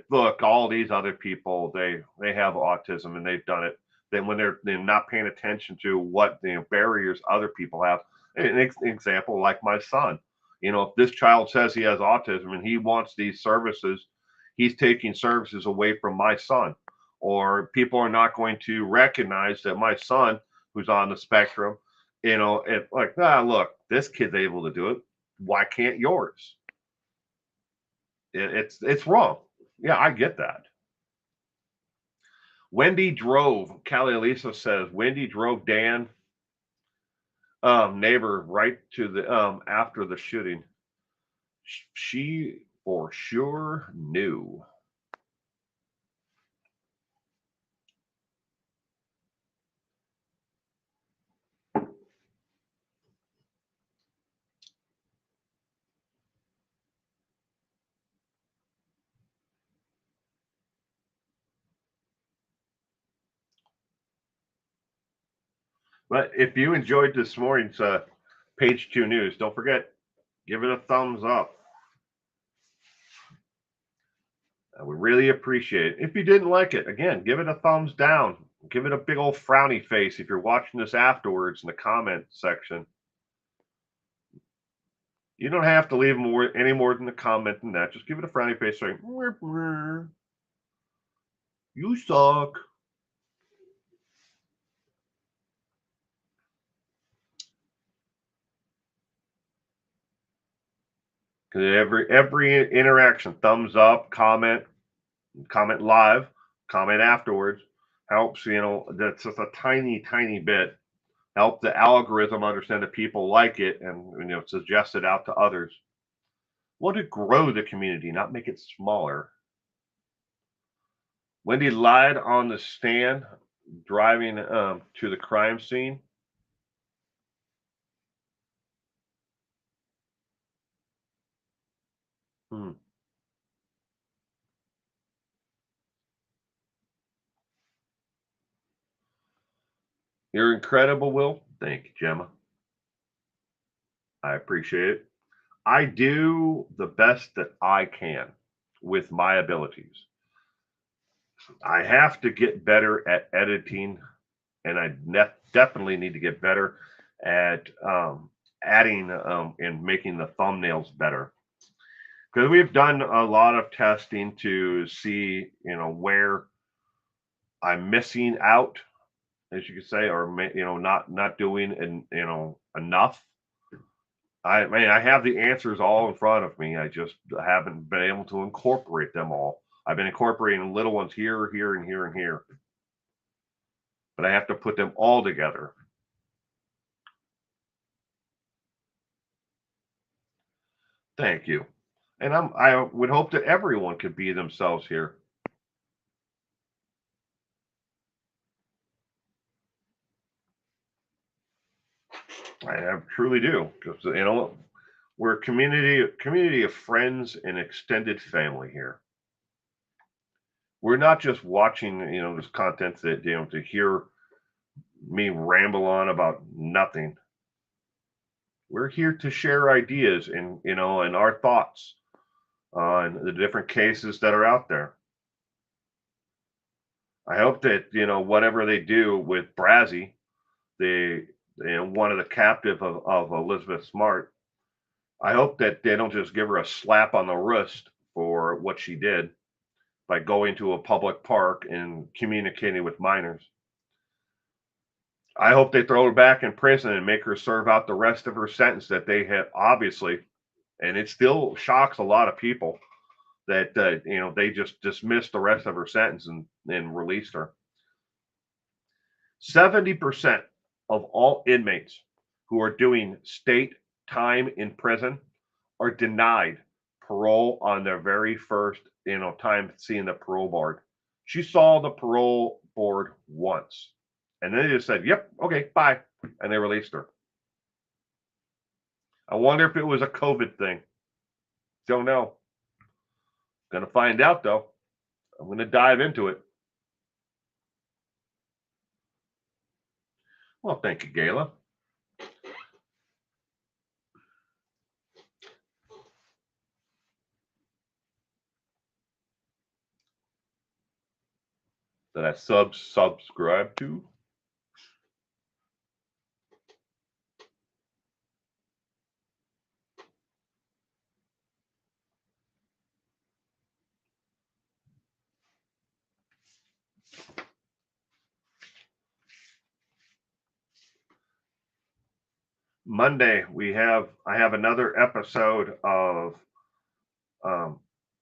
A: look, all these other people, they have autism and they've done it. Then when they're not paying attention to what the barriers other people have. An example, like my son. If this child says he has autism and he wants these services, he's taking services away from my son. Or people are not going to recognize that my son, who's on the spectrum, like, look, this kid's able to do it, why can't yours? It's wrong. Yeah, I get that. Wendy drove. Callie Elisa says Wendy drove Dan, neighbor, right to the after the shooting. She for sure knew. But if you enjoyed this morning's page two news, don't forget, give it a thumbs up. I would really appreciate it. If you didn't like it, again, give it a thumbs down. Give it a big old frowny face if you're watching this afterwards in the comment section. You don't have to leave any more than a comment than that. Just give it a frowny face saying, you suck. Because every interaction, thumbs up, comment live, comment afterwards, helps. That's just a tiny bit. Help the algorithm understand that people like it and suggest it out to others. Want to grow the community, not make it smaller. Wendy lied on the stand driving to the crime scene. Hmm. You're incredible, Will. Thank you, Gemma. I appreciate it. I do the best that I can with my abilities. I have to get better at editing, and I definitely need to get better at adding and making the thumbnails better. Because we've done a lot of testing to see, where I'm missing out, as you could say, or not doing enough. I have the answers all in front of me. I just haven't been able to incorporate them all. I've been incorporating little ones here, here, and here, and here, but I have to put them all together. Thank you. And I would hope that everyone could be themselves here. I truly do, because we're a community of friends and extended family here. We're not just watching, this content that, to hear me ramble on about nothing. We're here to share ideas and our thoughts on the different cases that are out there. I hope that, whatever they do with Brazzy, the one of the captive of Elizabeth Smart, I hope that they don't just give her a slap on the wrist for what she did by going to a public park and communicating with minors. I hope they throw her back in prison and make her serve out the rest of her sentence that they had obviously, and it still shocks a lot of people that they just dismissed the rest of her sentence and released her. 70% of all inmates who are doing state time in prison are denied parole on their very first time seeing the parole board. She saw the parole board once, and then they just said, "Yep, okay, bye," and they released her. I wonder if it was a COVID thing. Don't know. Gonna find out though. I'm gonna dive into it. Well, thank you, Gayla. That I subscribe to. Monday I have another episode of um,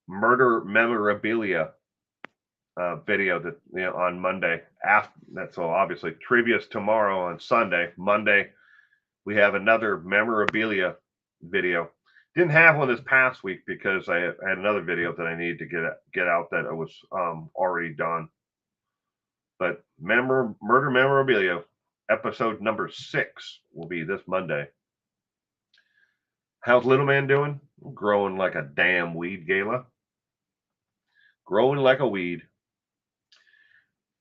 A: murder memorabilia video that on Monday. After that, so obviously trivia's tomorrow on Sunday. Monday we have another memorabilia video. Didn't have one this past week because I had another video that I needed to get out that was already done. But murder memorabilia episode number 6 will be this Monday. How's little man doing? Growing like a damn weed, Gala. Growing like a weed.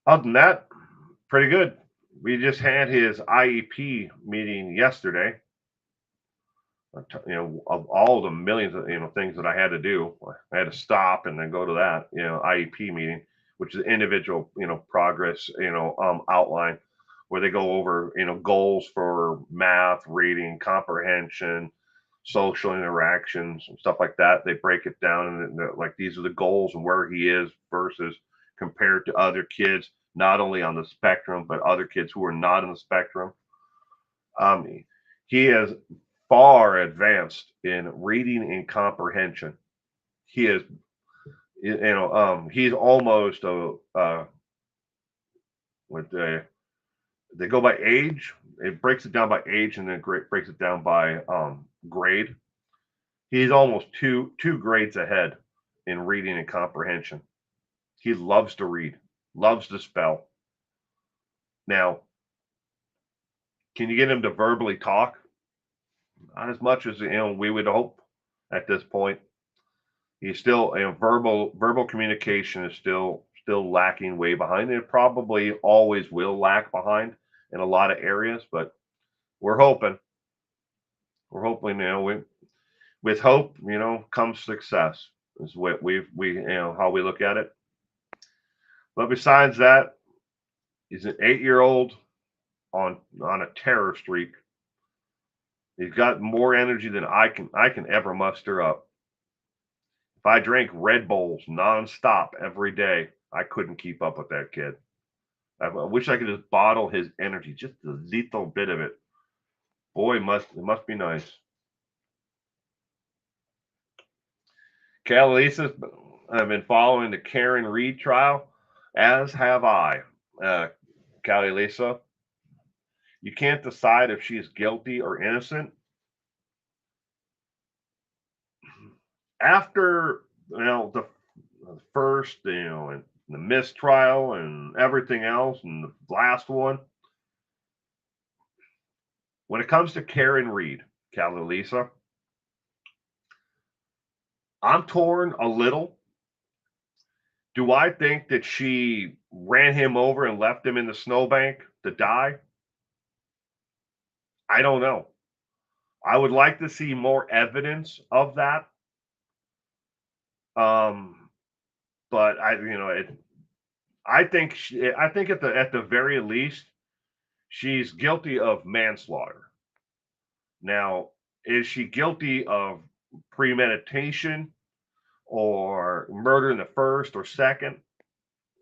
A: Other than that, pretty good. We just had his IEP meeting yesterday. Of all the millions of things that I had to do, I had to stop and then go to that IEP meeting, which is individual progress outline, where they go over goals for math, reading, comprehension, social interactions, and stuff like that. They break it down and like these are the goals and where he is versus compared to other kids, not only on the spectrum but other kids who are not in the spectrum. He is far advanced in reading and comprehension. He is, he's almost what they go by age. It breaks it down by age and then breaks it down by grade. He's almost two grades ahead in reading and comprehension. He loves to read, loves to spell. Now, can you get him to verbally talk? Not as much as we would hope at this point. He's still verbal communication is still lacking way behind. It probably always will lack behind in a lot of areas, but we're hoping. We're hoping with hope, comes success. Is what we how we look at it. But besides that, he's an 8-year-old on a terror streak. He's got more energy than I can ever muster up. If I drank Red Bulls nonstop every day, I couldn't keep up with that kid. I wish I could just bottle his energy, just a little bit of it. Boy, it must be nice. Calisa, I've been following the Karen Reed trial, as have I. Calisa, you can't decide if she's guilty or innocent. After the first, and the mistrial and everything else, and the last one, when it comes to Karen Reed, Callie Lisa, I'm torn a little. Do I think that she ran him over and left him in the snowbank to die? I don't know. I would like to see more evidence of that. Um, but I think at the very least, she's guilty of manslaughter. Now, is she guilty of premeditation or murder in the first or second?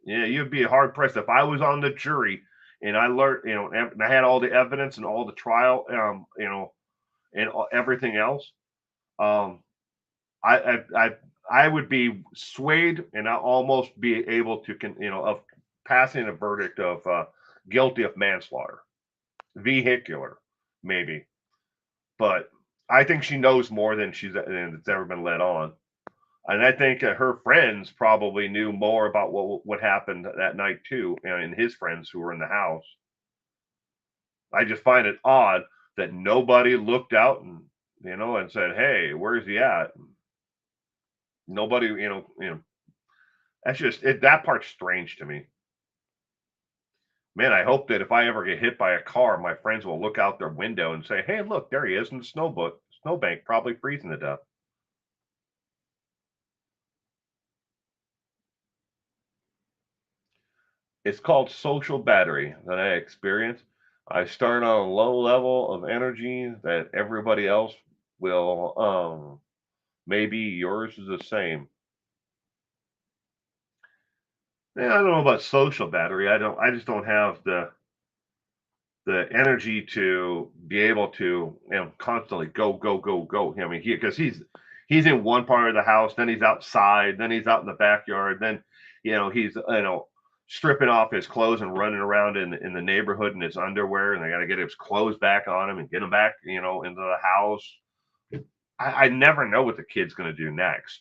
A: Yeah, you'd be hard pressed if I was on the jury and I learned, and I had all the evidence and all the trial, and everything else. Um, I I would be swayed, and I almost be able to, of passing a verdict of guilty of manslaughter, vehicular, maybe. But I think she knows more than it's ever been let on. And I think her friends probably knew more about what happened that night too, and his friends who were in the house. I just find it odd that nobody looked out and said, "Hey, where's he at?" Nobody, that's just it. That part's strange to me. Man, I hope that if I ever get hit by a car, my friends will look out their window and say, "Hey, look, there he is in the snowbank, probably freezing to death." It's called social battery that I experience. I start on a low level of energy that everybody else will, maybe yours is the same. Yeah, I don't know about social battery. I just don't have the energy to be able to, constantly go, go, go, go. I mean, because he's in one part of the house, then he's outside, then he's out in the backyard, then he's stripping off his clothes and running around in the neighborhood in his underwear, and I got to get his clothes back on him and get him back, into the house. I never know what the kid's going to do next,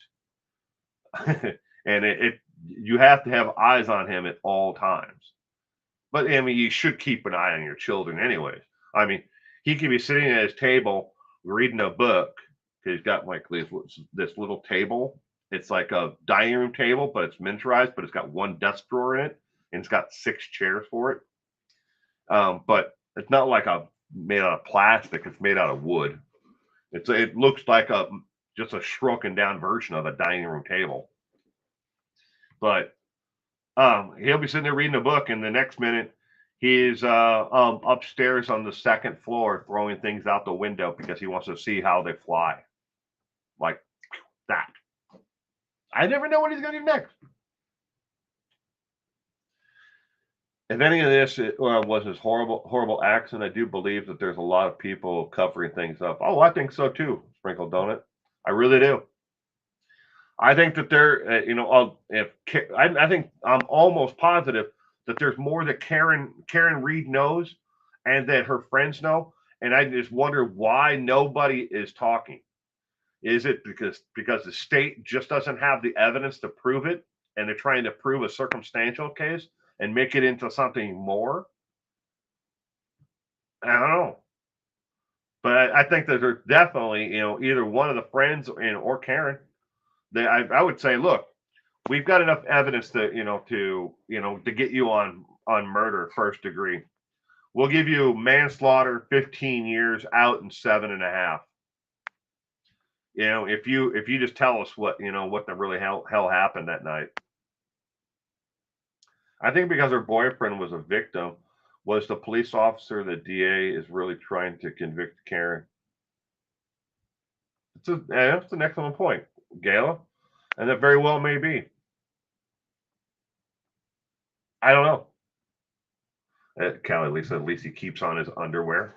A: and it you have to have eyes on him at all times. But I mean, you should keep an eye on your children, anyways. I mean, he could be sitting at his table reading a book because he's got like this little table. It's like a dining room table, but it's miniaturized, but it's got one desk drawer in it, and it's got six chairs for it. But it's not like a made out of plastic; it's made out of wood. It looks like a just a shrunken down version of a dining room table. But he'll be sitting there reading a book, and the next minute he's upstairs on the second floor throwing things out the window because he wants to see how they fly. Like that. I never know what he's going to do next. If any of this was his horrible accident, I do believe that there's a lot of people covering things up. Oh, I think so too, Sprinkle Donut. I really do. I think that there, if I think I'm almost positive that there's more that Karen Reed knows, and that her friends know, and I just wonder why nobody is talking. Is it because the state just doesn't have the evidence to prove it, and they're trying to prove a circumstantial case and make it into something more? I don't know, but I think that there's definitely either one of the friends or Karen. I would say, look, we've got enough evidence to get you on murder first degree. We'll give you manslaughter 15 years out and 7.5. If you just tell us what the really hell happened that night. I think because her boyfriend was a victim, was the police officer the DA is really trying to convict Karen. That's an excellent point, Gayla, and that very well may be. I don't know. Callie at least he keeps on his underwear,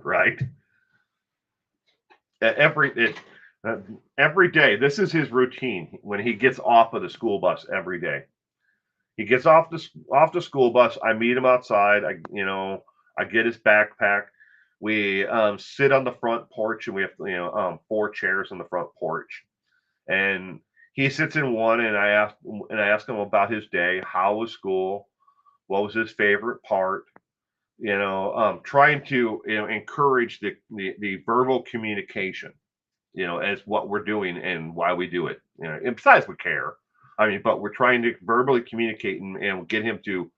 A: right? Every every day, this is his routine when he gets off of the school bus every day. He gets off the school bus. I meet him outside. I get his backpack. We sit on the front porch, and we have four chairs on the front porch. And he sits in one, and I ask him about his day. How was school? What was his favorite part? trying to encourage the verbal communication, as what we're doing and why we do it. And besides we care. I mean, but we're trying to verbally communicate and get him to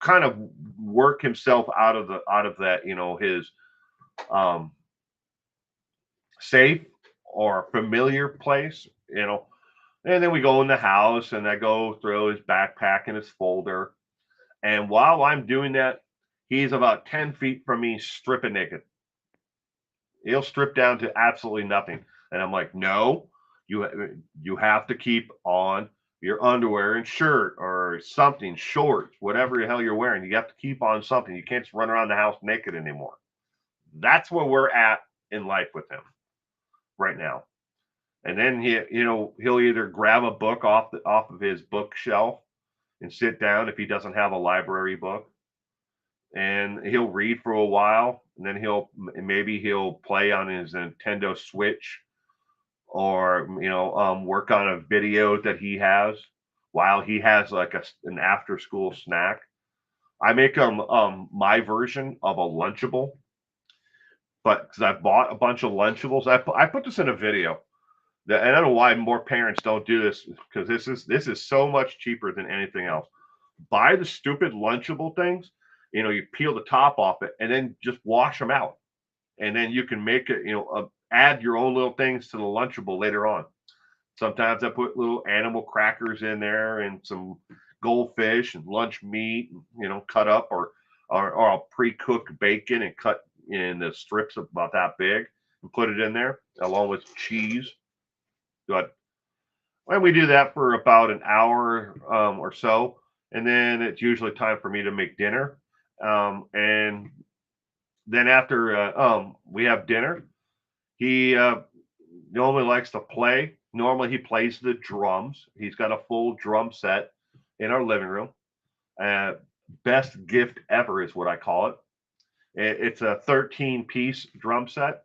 A: kind of work himself out of that, his um safe or familiar place, and then we go in the house and I go through his backpack and his folder. And while I'm doing that, he's about 10 feet from me stripping naked. He'll strip down to absolutely nothing. And I'm like, no, you have to keep on your underwear and shirt or something, shorts, whatever the hell you're wearing. You have to keep on something. You can't just run around the house naked anymore. That's where we're at in life with him right now. And then he'll either grab a book off of his bookshelf and sit down if he doesn't have a library book, and he'll read for a while, and then he'll play on his Nintendo Switch, or work on a video that he has while he has like an after school snack. I make him my version of a Lunchable, but because I've bought a bunch of Lunchables, I put this in a video. And I don't know why more parents don't do this, because this is so much cheaper than anything else. Buy the stupid Lunchable things. You peel the top off it and then just wash them out, and then you can make it. Add your own little things to the Lunchable later on. Sometimes I put little animal crackers in there and some goldfish and lunch meat, cut up, or I'll pre-cook bacon and cut in the strips about that big and put it in there along with cheese. But when we do that for about an hour or so, and then it's usually time for me to make dinner. And then after we have dinner, he normally likes to play. Normally, he plays the drums. He's got a full drum set in our living room. Uh, Best gift ever is what I call it. It's a 13-piece drum set.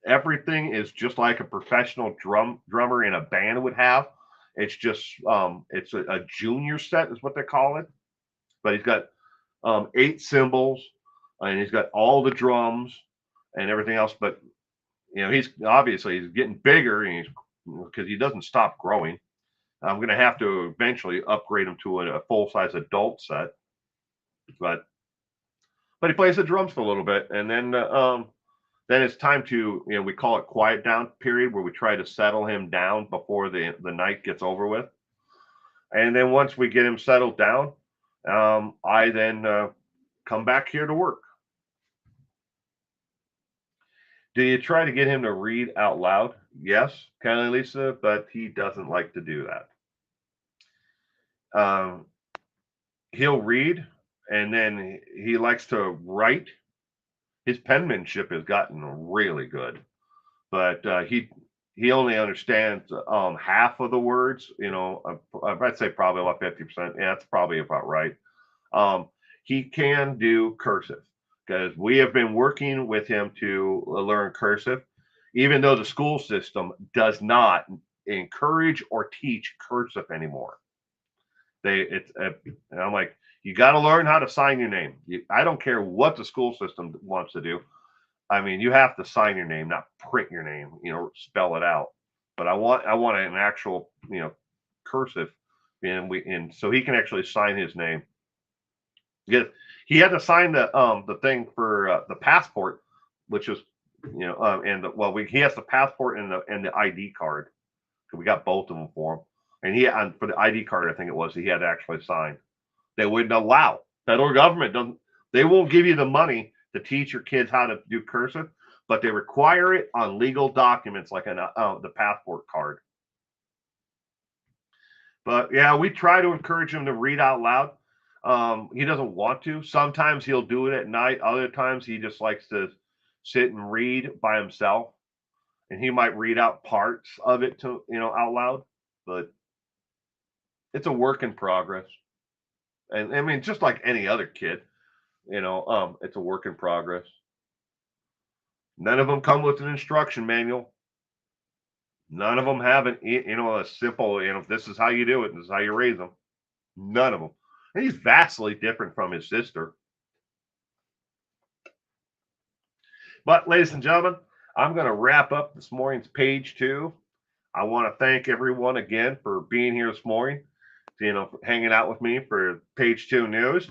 A: Everything is just like a professional drummer in a band would have. It's just it's a junior set is what they call it. But he's got 8 cymbals, and he's got all the drums and everything else. But he's getting bigger, and because he doesn't stop growing. I'm going to have to eventually upgrade him to a full size adult set. But he plays the drums for a little bit, and then it's time to, we call it quiet down period, where we try to settle him down before the night gets over with. And then once we get him settled down, I then come back here to work. Do you try to get him to read out loud? Yes, Kelly Lisa, but he doesn't like to do that. He'll read, and then he likes to write. His penmanship has gotten really good, but he only understands half of the words. I'd say probably about 50%. Yeah, that's probably about right. He can do cursive, because we have been working with him to learn cursive, even though the school system does not encourage or teach cursive anymore. I'm like, you got to learn how to sign your name. I don't care what the school system wants to do. I mean, you have to sign your name, not print your name, spell it out. But I want an actual, cursive, and so he can actually sign his name. He had to sign the thing for the passport, which is, he has the passport and the ID card. We got both of them for him, and for the ID card, I think it was, he had to actually sign. They wouldn't allow. Federal government doesn't. They won't give you the money to teach your kids how to do cursive, but they require it on legal documents like the passport card. But yeah, we try to encourage him to read out loud. He doesn't want to. Sometimes he'll do it at night. Other times he just likes to sit and read by himself, and he might read out parts of it to out loud. But it's a work in progress. And I mean, just like any other kid, it's a work in progress. None of them come with an instruction manual. None of them have a simple, this is how you do it, this is how you raise them. None of them. And he's vastly different from his sister. But, ladies and gentlemen, I'm going to wrap up this morning's page 2. I want to thank everyone again for being here this morning, hanging out with me for page 2 news.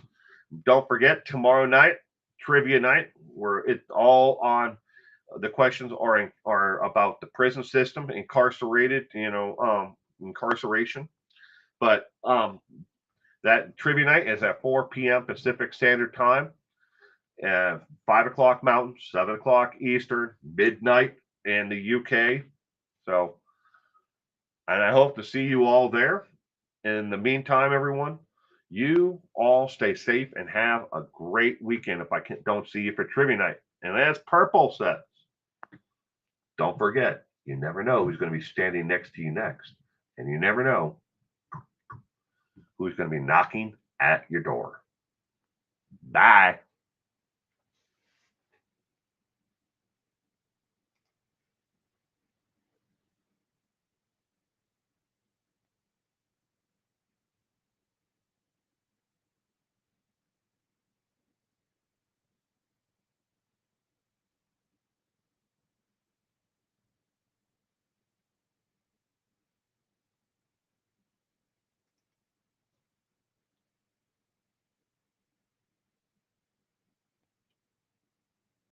A: Don't forget, tomorrow night, trivia night, where it's all on. The questions are about the prison system, incarceration. But that trivia night is at 4 p.m. Pacific Standard Time, and 5 o'clock Mountain, 7 o'clock Eastern, midnight in the UK. So, and I hope to see you all there. In the meantime, everyone, you all stay safe and have a great weekend if I don't see you for trivia night. And as Purple says, don't forget, you never know who's going to be standing next to you next. And you never know who's going to be knocking at your door. Bye.